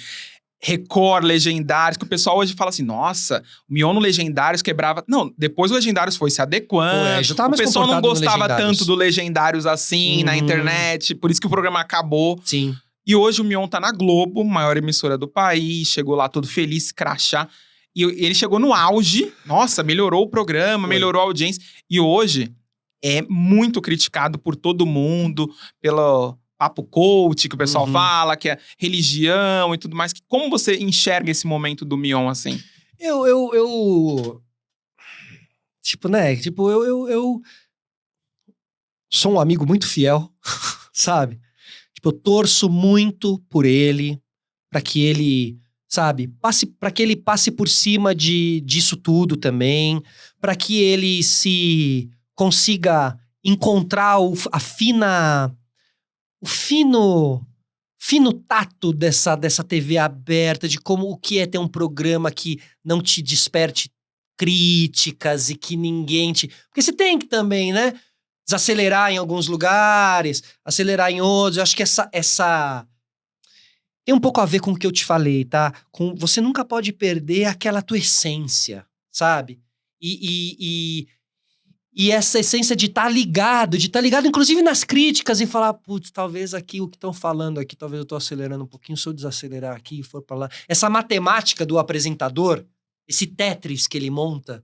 Record, Legendários, que o pessoal hoje fala assim, nossa, o Mion no Legendários quebrava... Não, depois o Legendários foi se adequando, já tava o mais pessoal não comportado no gostava Legendários. tanto do Legendários assim, na internet, por isso que o programa acabou. Sim. E hoje o Mion tá na Globo, maior emissora do país, chegou lá todo feliz, crachá. E ele chegou no auge, nossa, melhorou o programa, melhorou a audiência. E hoje é muito criticado por todo mundo, pelo papo coach que o pessoal fala, que é religião e tudo mais. Como você enxerga esse momento do Mion, assim? Tipo, né? Tipo, eu sou um amigo muito fiel, sabe? Tipo, eu torço muito por ele, pra que ele, sabe, para que ele passe por cima disso tudo também, pra que ele se consiga encontrar o fino tato dessa TV aberta, de como o que é ter um programa que não te desperte críticas e que ninguém te... Porque você tem que também, né? Desacelerar em alguns lugares, acelerar em outros. Eu acho que essa... Tem um pouco a ver com o que eu te falei, tá? Você nunca pode perder aquela tua essência, sabe? E essa essência de estar ligado, inclusive nas críticas e falar, putz, talvez aqui o que estão falando aqui, talvez eu tô acelerando um pouquinho, se eu desacelerar aqui e for pra lá. Essa matemática do apresentador, esse Tetris que ele monta,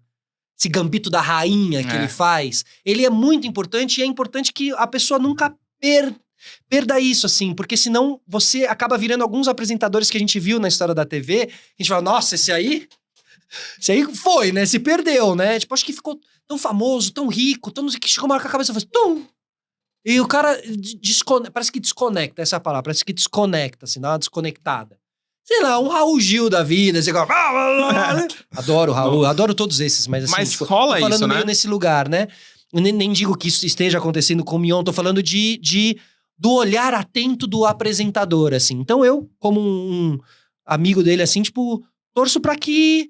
esse gambito da rainha que ele faz, ele é muito importante e é importante que a pessoa nunca perda isso, assim, porque senão você acaba virando alguns apresentadores que a gente viu na história da TV, a gente fala, nossa, esse aí foi, né? Se perdeu, né? Tipo, acho que ficou tão famoso, tão rico, tão não sei o que, chegou uma hora que a cabeça faz tum! E o cara parece que desconecta, essa é a palavra, parece que desconecta, assim, dá uma desconectada. Sei lá, um Raul Gil da vida, assim, adoro o Raul, adoro todos esses, mas assim, mas tipo, rola tô falando isso, meio né? nesse lugar, né? Nem digo que isso esteja acontecendo com o Mion, tô falando do olhar atento do apresentador, assim. Então eu, como um amigo dele, assim, tipo, torço pra que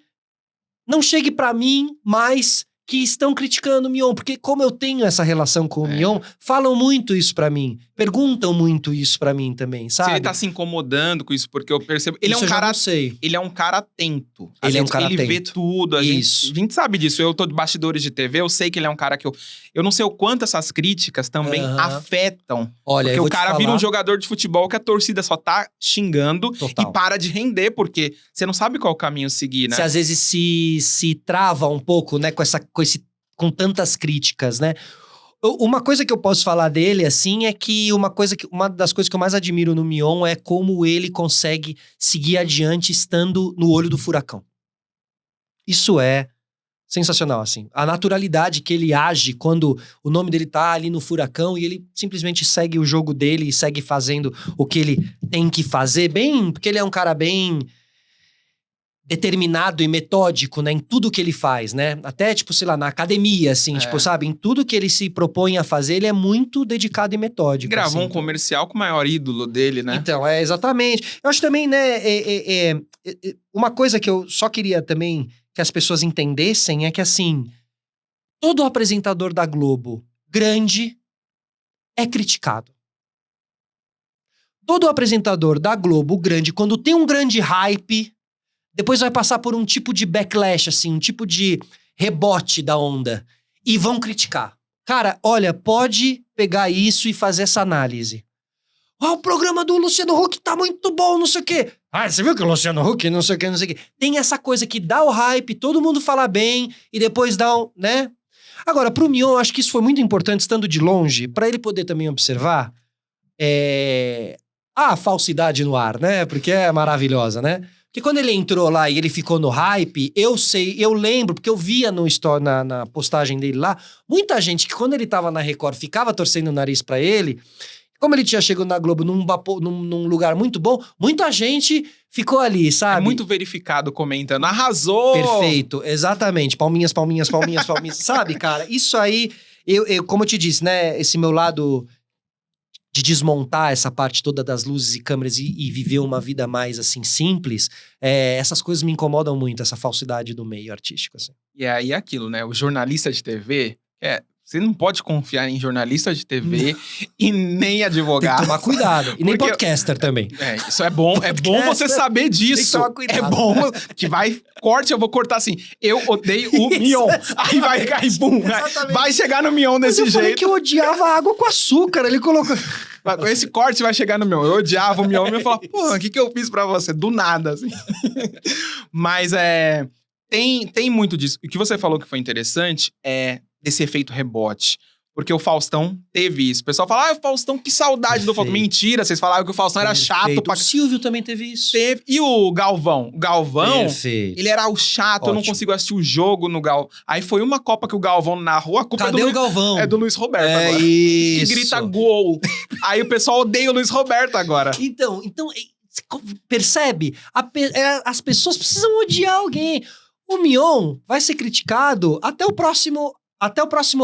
não chegue pra mim mais que estão criticando o Mion, porque como eu tenho essa relação com o Mion, falam muito isso pra mim, perguntam muito isso pra mim também, sabe? Se ele tá se incomodando com isso, porque eu percebo... Ele isso é um eu já cara... não sei. Ele é um cara atento. Ele é um cara Ele vê atento. tudo. A Isso. gente sabe disso. Eu tô de bastidores de TV, eu sei que ele é um cara que eu não sei o quanto essas críticas também afetam. Olha, porque eu vou o cara te vira um falar... jogador de futebol que a torcida só tá xingando Total. e para de render, porque você não sabe qual caminho seguir, né? Você às vezes se trava um pouco, né, com tantas críticas, né? Uma coisa que eu posso falar dele, assim, é que uma das coisas que eu mais admiro no Mion é como ele consegue seguir adiante estando no olho do furacão. Isso é sensacional, assim. A naturalidade que ele age quando o nome dele tá ali no furacão e ele simplesmente segue o jogo dele e segue fazendo o que ele tem que fazer, porque ele é um cara bem determinado e metódico, né, em tudo que ele faz, né? Até, tipo, sei lá, na academia, assim, tipo, sabe? Em tudo que ele se propõe a fazer, ele é muito dedicado e metódico. Gravou assim, um comercial com o maior ídolo dele, né? Então, exatamente. Eu acho também, né, uma coisa que eu só queria também que as pessoas entendessem é que, assim, todo apresentador da Globo grande é criticado. Todo apresentador da Globo grande, quando tem um grande hype, depois vai passar por um tipo de backlash, assim, um tipo de rebote da onda. E vão criticar. Cara, olha, pode pegar isso e fazer essa análise. O programa do Luciano Huck tá muito bom, não sei o quê. Você viu que o Luciano Huck, não sei o quê, não sei o quê. Tem essa coisa que dá o hype, todo mundo fala bem, e depois dá um, né? Agora, pro Mion, eu acho que isso foi muito importante, estando de longe, pra ele poder também observar a falsidade no ar, né? Porque é maravilhosa, né? Porque quando ele entrou lá e ele ficou no hype, eu lembro, porque eu via na postagem dele lá, muita gente que quando ele tava na Record ficava torcendo o nariz pra ele, Como ele tinha chegado na Globo num lugar muito bom, muita gente ficou ali, sabe? É muito verificado comentando. Arrasou! Perfeito, exatamente. Palminhas, palminhas, palminhas, palminhas. Sabe, cara? Isso aí, como eu te disse, né? Esse meu lado de desmontar essa parte toda das luzes e câmeras e viver uma vida mais, assim, simples, essas coisas me incomodam muito, essa falsidade do meio artístico, assim. E aí é aquilo, né? O jornalista de TV, você não pode confiar em jornalista de TV e nem Tem que advogado. tomar cuidado. E nem Porque- podcaster também. Isso é bom. É bom você saber disso. Tem que tomar cuidado. É bom que vai... Corte, eu vou cortar assim. Eu odeio o Mion. Aí vai cair, bum. Exatamente. Vai chegar no Mion Mas desse eu falei jeito. que eu odiava água com açúcar. Ele colocou... Esse corte vai chegar no Mion. Eu odiava o Mion e eu falava, pô, o que eu fiz pra você? Do nada, assim. Mas tem muito disso. O que você falou que foi interessante é desse efeito rebote. Porque o Faustão teve isso. O pessoal fala, o Faustão, que saudade do Faustão. Perfeito. Mentira, vocês falavam que o Faustão era chato Perfeito. pra... O Silvio também teve isso. Teve. E o Galvão? O Galvão, Perfeito. ele era o chato, eu não Ótimo. consigo assistir o jogo no Galvão. Aí foi uma Copa que o Galvão narrou, a culpa Cadê é do o Galvão? É do Luiz Roberto É agora. isso. Que grita gol. Aí o pessoal odeia o Luiz Roberto agora. Então, percebe? As pessoas precisam odiar alguém. O Mion vai ser criticado até o próximo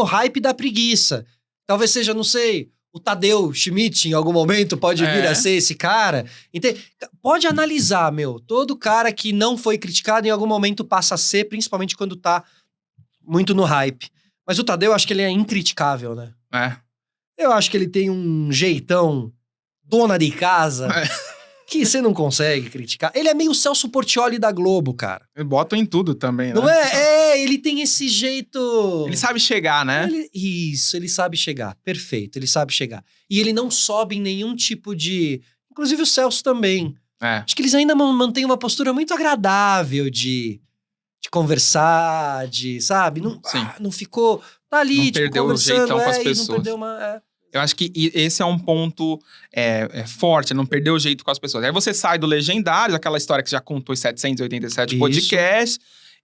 hype da preguiça. Talvez seja, não sei, o Tadeu Schmidt em algum momento pode vir a ser esse cara. Pode analisar, meu. Todo cara que não foi criticado em algum momento passa a ser, principalmente quando tá muito no hype. Mas o Tadeu, eu acho que ele é incriticável, né? Eu acho que ele tem um jeitão dona de casa que você não consegue criticar. Ele é meio Celso Portiolli da Globo, cara. Botam em tudo também, né? Não é? Ele tem esse jeito... Ele sabe chegar, né? Ele sabe chegar. Perfeito, ele sabe chegar. E ele não sobe em nenhum tipo de... Inclusive o Celso também. Acho que eles ainda mantêm uma postura muito agradável de conversar, sabe? Não ficou... Tá ali, Não perdeu o conversando, jeitão com as e pessoas. não perdeu uma... Eu acho que esse é um ponto forte, não perder o jeito com as pessoas. Aí você sai do Legendários, aquela história que já contou os 787 Isso. podcasts,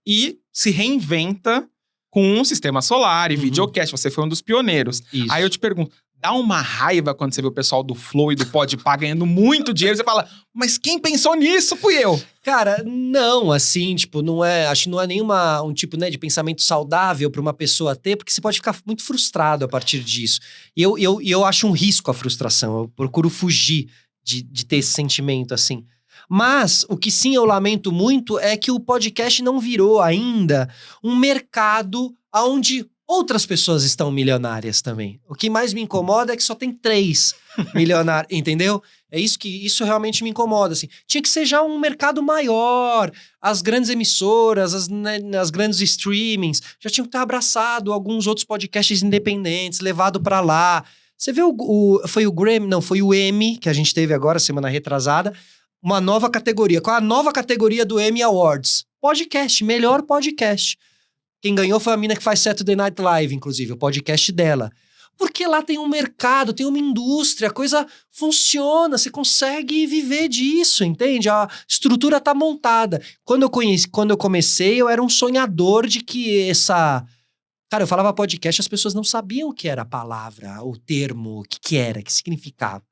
e se reinventa com um sistema solar e videocast. Você foi um dos pioneiros. Isso. Aí eu te pergunto, dá uma raiva quando você vê o pessoal do Flow e do Podpah ganhando muito dinheiro? Você fala, mas quem pensou nisso fui eu. Cara, não, assim, tipo, não é... Acho que não é nenhuma um tipo, né, de pensamento saudável pra uma pessoa ter, porque você pode ficar muito frustrado a partir disso. E eu acho um risco a frustração. Eu procuro fugir de ter esse sentimento, assim. Mas, o que sim eu lamento muito é que o podcast não virou ainda um mercado onde outras pessoas estão milionárias também. O que mais me incomoda é que só tem 3 milionários, entendeu? Isso realmente me incomoda, assim. Tinha que ser já um mercado maior, as grandes emissoras, as grandes streamings, já tinham que ter abraçado alguns outros podcasts independentes, levado pra lá. Você vê foi o Grammy, não, foi o Emmy, que a gente teve agora, semana retrasada, uma nova categoria. Qual é a nova categoria do Emmy Awards? Podcast, melhor podcast. Quem ganhou foi a mina que faz Saturday Night Live, inclusive, o podcast dela. Porque lá tem um mercado, tem uma indústria, a coisa funciona, você consegue viver disso, entende? A estrutura tá montada. Quando eu comecei, eu era um sonhador de que Cara, eu falava podcast, as pessoas não sabiam o que era a palavra, o termo, o que era, o que significava.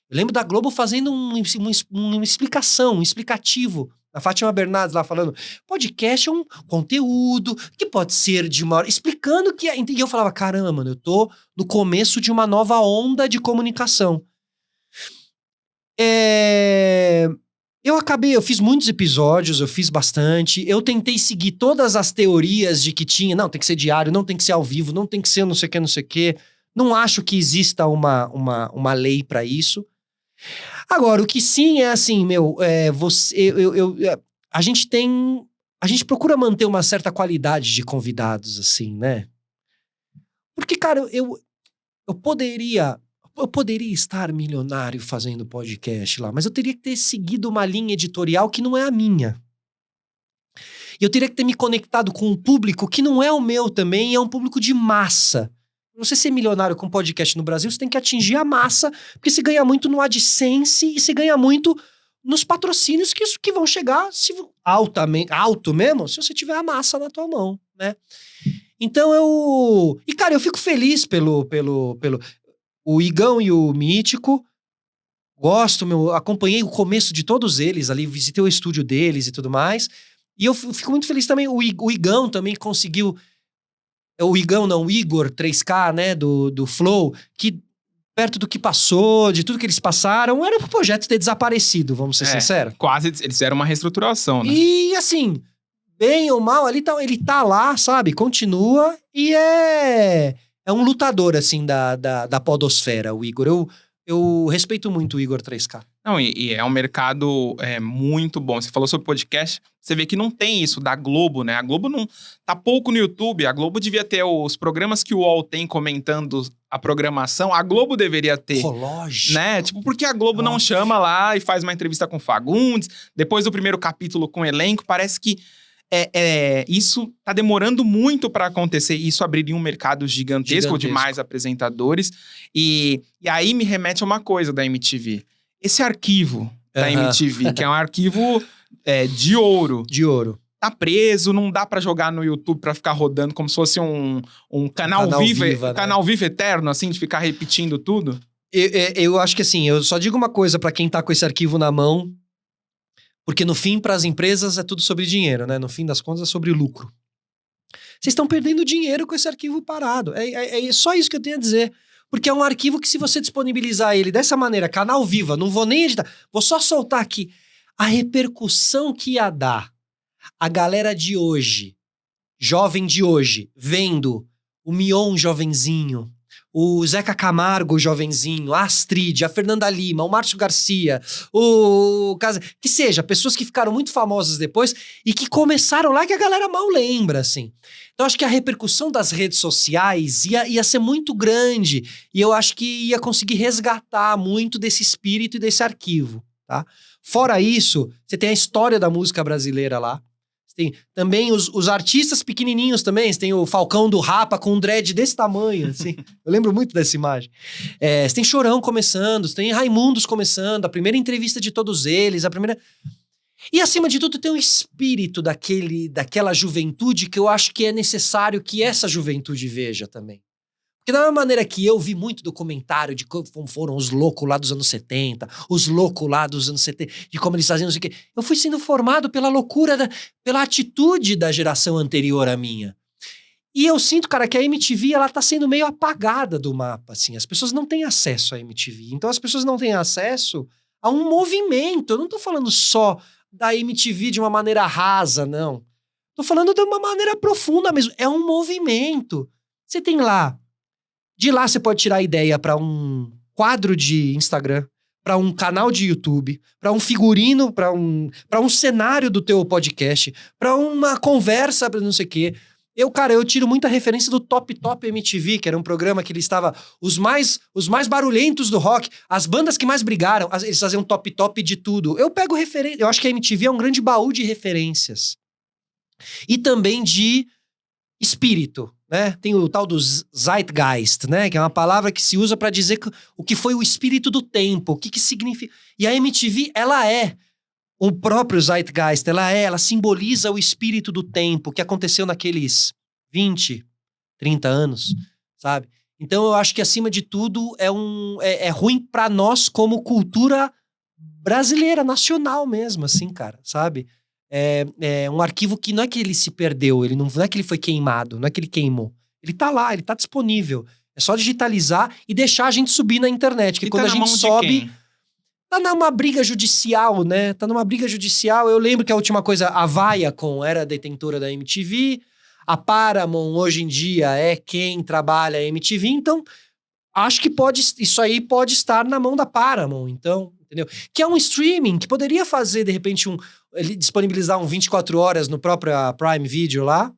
Eu lembro da Globo fazendo uma explicação, um explicativo. A Fátima Bernardes lá falando, podcast é um conteúdo que pode ser de uma hora, explicando o que é. E eu falava, caramba, mano, eu tô no começo de uma nova onda de comunicação. Eu fiz muitos episódios, eu fiz bastante, eu tentei seguir todas as teorias de que tinha, não, tem que ser diário, não tem que ser ao vivo, não tem que ser não sei o que. Não acho que exista uma lei pra isso. Agora, o que sim é assim, a gente procura manter uma certa qualidade de convidados, assim, né? Porque, cara, eu poderia estar milionário fazendo podcast lá, mas eu teria que ter seguido uma linha editorial que não é a minha. E eu teria que ter me conectado com um público que não é o meu também, é um público de massa. Não sei se ser milionário com podcast no Brasil, você tem que atingir a massa, porque você ganha muito no AdSense e você ganha muito nos patrocínios que vão chegar alto mesmo, se você tiver a massa na tua mão, né? Então cara, eu fico feliz pelo... o Igão e o Mítico. Gosto, acompanhei o começo de todos eles ali, visitei o estúdio deles e tudo mais. E eu fico muito feliz também, o Igão também conseguiu... O Igão não, o Igor 3K, né, do Flow, que perto do que passou, de tudo que eles passaram, era pro projeto ter desaparecido, vamos ser sinceros. Quase, eles fizeram uma reestruturação, né? E assim, bem ou mal, ele tá lá, sabe, continua e é um lutador, assim, da podosfera, o Igor. Eu respeito muito o Igor 3K. Não, e é um mercado muito bom. Você falou sobre podcast, você vê que não tem isso da Globo, né? A Globo não tá pouco no YouTube. A Globo devia ter os programas que o UOL tem comentando a programação. A Globo deveria ter. Lógico. Né? Tipo, porque a Globo não chama lá e faz uma entrevista com o Fagundes, depois do primeiro capítulo com o elenco, parece que isso tá demorando muito para acontecer. Isso abriria um mercado gigantesco de mais apresentadores. E aí me remete a uma coisa da MTV. Esse arquivo da MTV, que é um arquivo de ouro. De ouro. Tá preso, não dá pra jogar no YouTube pra ficar rodando como se fosse um canal vivo, né? Canal vivo eterno, assim, de ficar repetindo tudo. Eu acho que assim, eu só digo uma coisa pra quem tá com esse arquivo na mão, porque no fim, pras empresas, é tudo sobre dinheiro, né? No fim das contas, é sobre lucro. Vocês estão perdendo dinheiro com esse arquivo parado. É só isso que eu tenho a dizer. Porque é um arquivo que, se você disponibilizar ele dessa maneira, canal viva, não vou nem editar, vou só soltar aqui. A repercussão que ia dar a galera de hoje, jovem de hoje, vendo o Mion jovenzinho, o Zeca Camargo jovenzinho, a Astrid, a Fernanda Lima, o Márcio Garcia, que seja, pessoas que ficaram muito famosas depois e que começaram lá que a galera mal lembra, assim. Então, acho que a repercussão das redes sociais ia ser muito grande e eu acho que ia conseguir resgatar muito desse espírito e desse arquivo, tá? Fora isso, você tem a história da música brasileira lá. Você tem também os artistas pequenininhos também. Você tem o Falcão do Rapa com um dread desse tamanho, assim. Eu lembro muito dessa imagem. Você tem Chorão começando, você tem Raimundos começando, a primeira entrevista de todos eles, a primeira... E, acima de tudo, tem um espírito daquela juventude que eu acho que é necessário que essa juventude veja também. Porque da mesma maneira que eu vi muito documentário de como foram os loucos lá dos anos 70, os loucos lá dos anos 70, de como eles faziam não sei o quê, eu fui sendo formado pela loucura, pela atitude da geração anterior à minha. E eu sinto, cara, que a MTV, ela tá sendo meio apagada do mapa, assim. As pessoas não têm acesso à MTV. Então, as pessoas não têm acesso a um movimento. Eu não tô falando só da MTV de uma maneira rasa, não. Tô falando de uma maneira profunda mesmo. É um movimento. Você tem lá. De lá você pode tirar ideia para um quadro de Instagram, para um canal de YouTube, para um figurino, para um cenário do teu podcast, para uma conversa, para não sei o quê. Eu tiro muita referência do Top Top MTV, que era um programa que ele estava os mais barulhentos do rock, as bandas que mais brigaram, eles faziam top top de tudo. Eu pego referência, eu acho que a MTV é um grande baú de referências. E também de espírito, né? Tem o tal do Zeitgeist, né? Que é uma palavra que se usa para dizer o que foi o espírito do tempo, o que significa. E a MTV, ela é o próprio Zeitgeist, ela simboliza o espírito do tempo que aconteceu naqueles 20, 30 anos, sabe? Então eu acho que, acima de tudo, é ruim pra nós como cultura brasileira, nacional mesmo, assim, cara, sabe? É um arquivo que não é que ele se perdeu, não é que ele foi queimado, não é que ele queimou. Ele tá lá, ele tá disponível. É só digitalizar e deixar a gente subir na internet, que quando a gente sobe... Tá numa briga judicial, né? Tá numa briga judicial. Eu lembro que a última coisa, a Viacom era detentora da MTV, a Paramount hoje em dia é quem trabalha a MTV, então acho que isso aí pode estar na mão da Paramount, então, entendeu? Que é um streaming que poderia fazer, de repente, ele disponibilizar 24 horas no próprio Prime Video lá,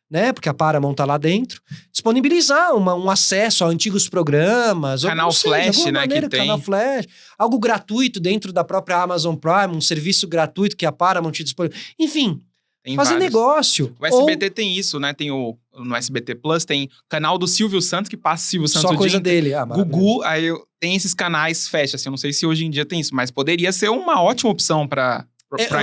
né? Porque a Paramount tá lá dentro. Disponibilizar um acesso a antigos programas. Canal Flash, né? Maneira, que tem. Canal Flash. Algo gratuito dentro da própria Amazon Prime, um serviço gratuito que a Paramount te disponibiliza. Enfim, fazer vários. Negócio. O SBT tem isso, né? Tem no SBT Plus, tem canal do Silvio Santos, que passa Silvio Santos só coisa dele. Gugu, aí tem esses canais fecha, assim. Eu não sei se hoje em dia tem isso, mas poderia ser uma ótima opção pra...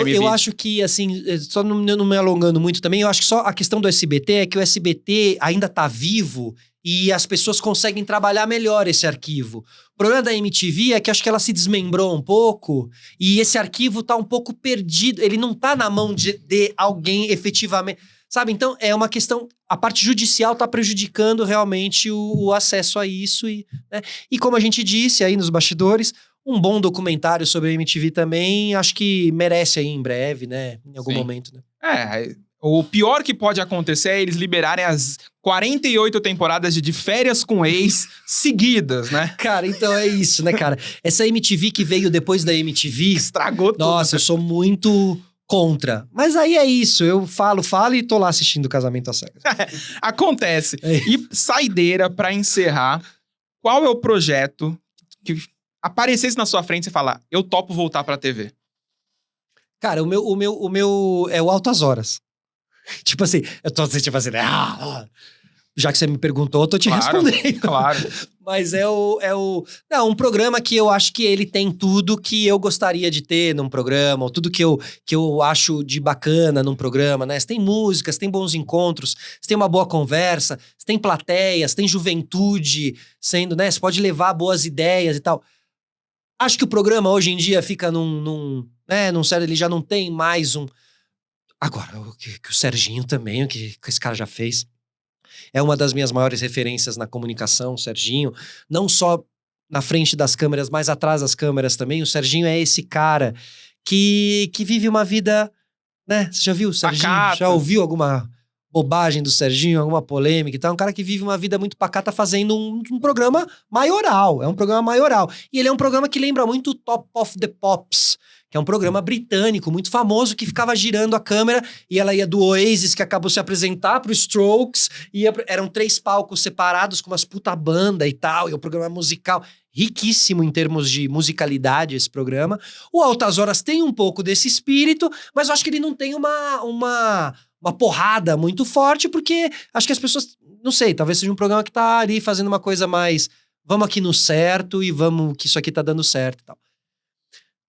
Eu acho que, assim, só não me alongando muito também, eu acho que só a questão do SBT é que o SBT ainda tá vivo e as pessoas conseguem trabalhar melhor esse arquivo. O problema da MTV é que acho que ela se desmembrou um pouco e esse arquivo tá um pouco perdido. Ele não tá na mão de alguém efetivamente. Sabe? Então, é uma questão... A parte judicial tá prejudicando realmente o acesso a isso. Né? E como a gente disse aí nos bastidores, um bom documentário sobre a MTV também, acho que merece aí em breve, né? Em algum momento, né? O pior que pode acontecer é eles liberarem as 48 temporadas de Férias com Ex seguidas, né? Cara, então é isso, né, cara? Essa MTV que veio depois da MTV... Estragou tudo. Nossa, eu sou muito contra. Mas aí é isso, eu falo e tô lá assistindo o Casamento às Cegas. Acontece. E saideira, pra encerrar, qual é o projeto que aparecesse na sua frente e falar, eu topo voltar pra TV? Cara, o meu é o Altas Horas. Tipo assim, eu tô tipo assim, já que você me perguntou, eu tô te respondendo. Claro. Mas não, um programa que eu acho que ele tem tudo que eu gostaria de ter num programa, ou tudo que eu acho de bacana num programa, né? Você tem música, você tem bons encontros, você tem uma boa conversa, você tem plateia, você tem juventude sendo, né? Você pode levar boas ideias e tal. Acho que o programa hoje em dia fica num sério, ele já não tem mais um... Agora, o que o Serginho também, o que esse cara já fez. É uma das minhas maiores referências na comunicação, o Serginho. Não só na frente das câmeras, mas atrás das câmeras também. O Serginho é esse cara que vive uma vida, né? Você já viu o Serginho? Pacata. Já ouviu alguma bobagem do Serginho, alguma polêmica e tal? Um cara que vive uma vida muito pacata fazendo um programa maioral. É um programa maioral. E ele é um programa que lembra muito o Top of the Pops, que é um programa britânico muito famoso que ficava girando a câmera e ela ia do Oasis, que acabou se apresentar pro Strokes, eram 3 palcos separados com umas puta banda e tal, e o programa musical riquíssimo em termos de musicalidade esse programa. O Altas Horas tem um pouco desse espírito, mas eu acho que ele não tem uma porrada muito forte, porque acho que as pessoas, não sei, talvez seja um programa que tá ali fazendo uma coisa mais, vamos aqui no certo e vamos que isso aqui tá dando certo e tal.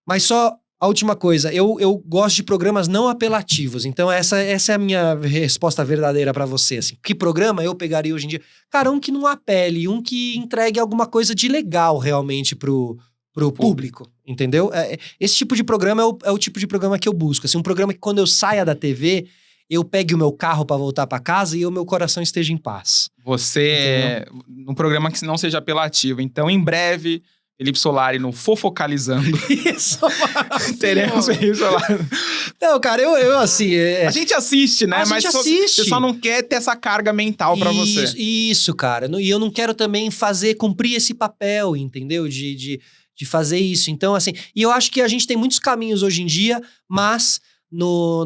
Mas só a última coisa, eu gosto de programas não apelativos, então essa é a minha resposta verdadeira pra você, assim. Que programa eu pegaria hoje em dia? Cara, um que não apele, um que entregue alguma coisa de legal realmente pro público, entendeu? Esse tipo de programa é o tipo de programa que eu busco, assim, um programa que quando eu saia da TV, eu pegue o meu carro pra voltar pra casa e o meu coração esteja em paz. Você, num programa que não seja apelativo, então em breve... Felipe Solari no Fofocalizando. Isso, teremos Felipe Solari. Não, cara, eu assim... A gente assiste, né? Mas assiste. Você só não quer ter essa carga mental pra você. Isso, cara. E eu não quero também cumprir esse papel, entendeu? De fazer isso. Então, assim... E eu acho que a gente tem muitos caminhos hoje em dia, mas...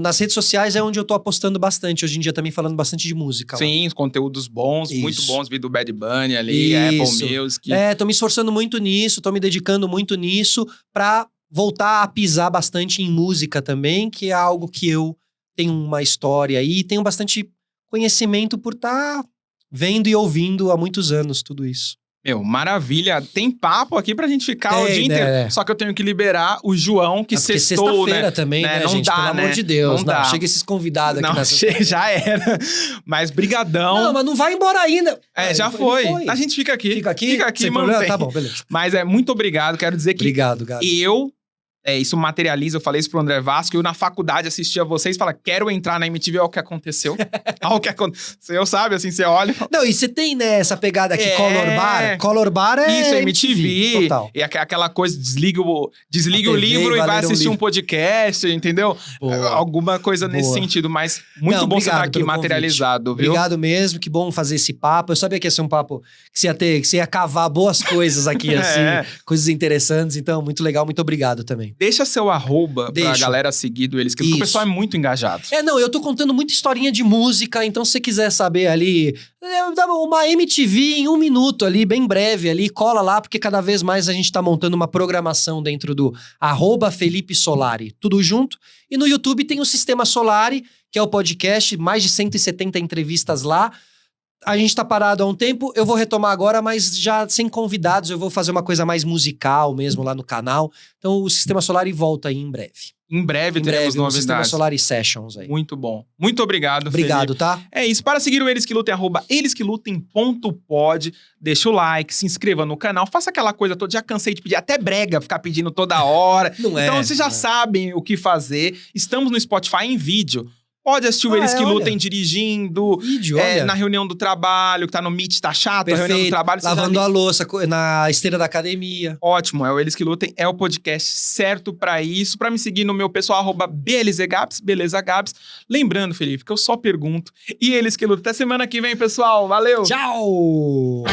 nas redes sociais é onde eu tô apostando bastante. Hoje em dia também falando bastante de música. Sim, os conteúdos bons, Isso. muito bons. Vi do Bad Bunny ali, Isso. Apple Music. Tô me esforçando muito nisso, tô me dedicando muito nisso pra voltar a pisar bastante em música também, que é algo que eu tenho uma história aí, tenho bastante conhecimento por estar vendo e ouvindo há muitos anos tudo isso. Meu, maravilha. Tem papo aqui pra gente ficar o dia inteiro. Né? Só que eu tenho que liberar o João, que sextou, né? Sexta-feira também, né, não gente? dá, Pelo né? amor de Deus. Não dá. Chega esses convidados aqui nessa... Já era. Mas brigadão. Não, mas não vai embora ainda. Já foi. A gente fica aqui. Fica aqui? Fica aqui, sem mantém. problema? Tá bom, beleza. Mas muito obrigado. Quero dizer que Obrigado, Gabi. isso materializa, eu falei isso pro André Vasco, eu na faculdade assistia vocês e falava, quero entrar na MTV, olha o que aconteceu. Olha o que aconteceu, sabe? Assim, você olha... Não, e você tem, né, essa pegada aqui, Color Bar. Color Bar é isso, MTV. Total. E aquela coisa, desliga o livro e vai assistir um podcast, entendeu? Boa. Alguma coisa nesse sentido, mas muito bom você estar aqui materializado, viu? Obrigado mesmo, que bom fazer esse papo. Eu sabia que ia ser um papo que você ia cavar boas coisas aqui, assim, coisas interessantes. Então, muito legal, muito obrigado também. Deixa seu arroba pra galera seguir do Eles, porque o pessoal é muito engajado. Não, eu tô contando muita historinha de música, então se você quiser saber ali, uma MTV em 1 minuto ali, bem breve ali, cola lá, porque cada vez mais a gente tá montando uma programação dentro do @Felipe Solari, tudo junto. E no YouTube tem o Sistema Solari, que é o podcast, mais de 170 entrevistas lá. A gente tá parado há um tempo, eu vou retomar agora, mas já sem convidados, eu vou fazer uma coisa mais musical mesmo lá no canal. Então o Sistema Solar volta aí em breve. Em breve teremos no Sistema novidades. Solar Sessions aí. Muito bom. Muito obrigado, Obrigado, Felipe. tá? É isso. Para seguir o Eles Que Lutem, @elesquelutem.pod. Deixa o like, se inscreva no canal. Faça aquela coisa toda. Já cansei de pedir. Até brega ficar pedindo toda hora. Não é. Então vocês já sabem o que fazer. Estamos no Spotify em vídeo. Pode assistir o Eles Que Lutem dirigindo, Vídeo, olha. na reunião do trabalho, que tá no Meet, tá chato, a reunião do trabalho. você Lavando já... a louça, na esteira da academia. Ótimo, é o Eles Que Lutem, é o podcast certo pra isso. Pra me seguir no meu pessoal, @BLZGabs, beleza Gabs. Lembrando, Felipe, que eu só pergunto. E Eles Que Lutem. Até semana que vem, pessoal. Valeu! Tchau!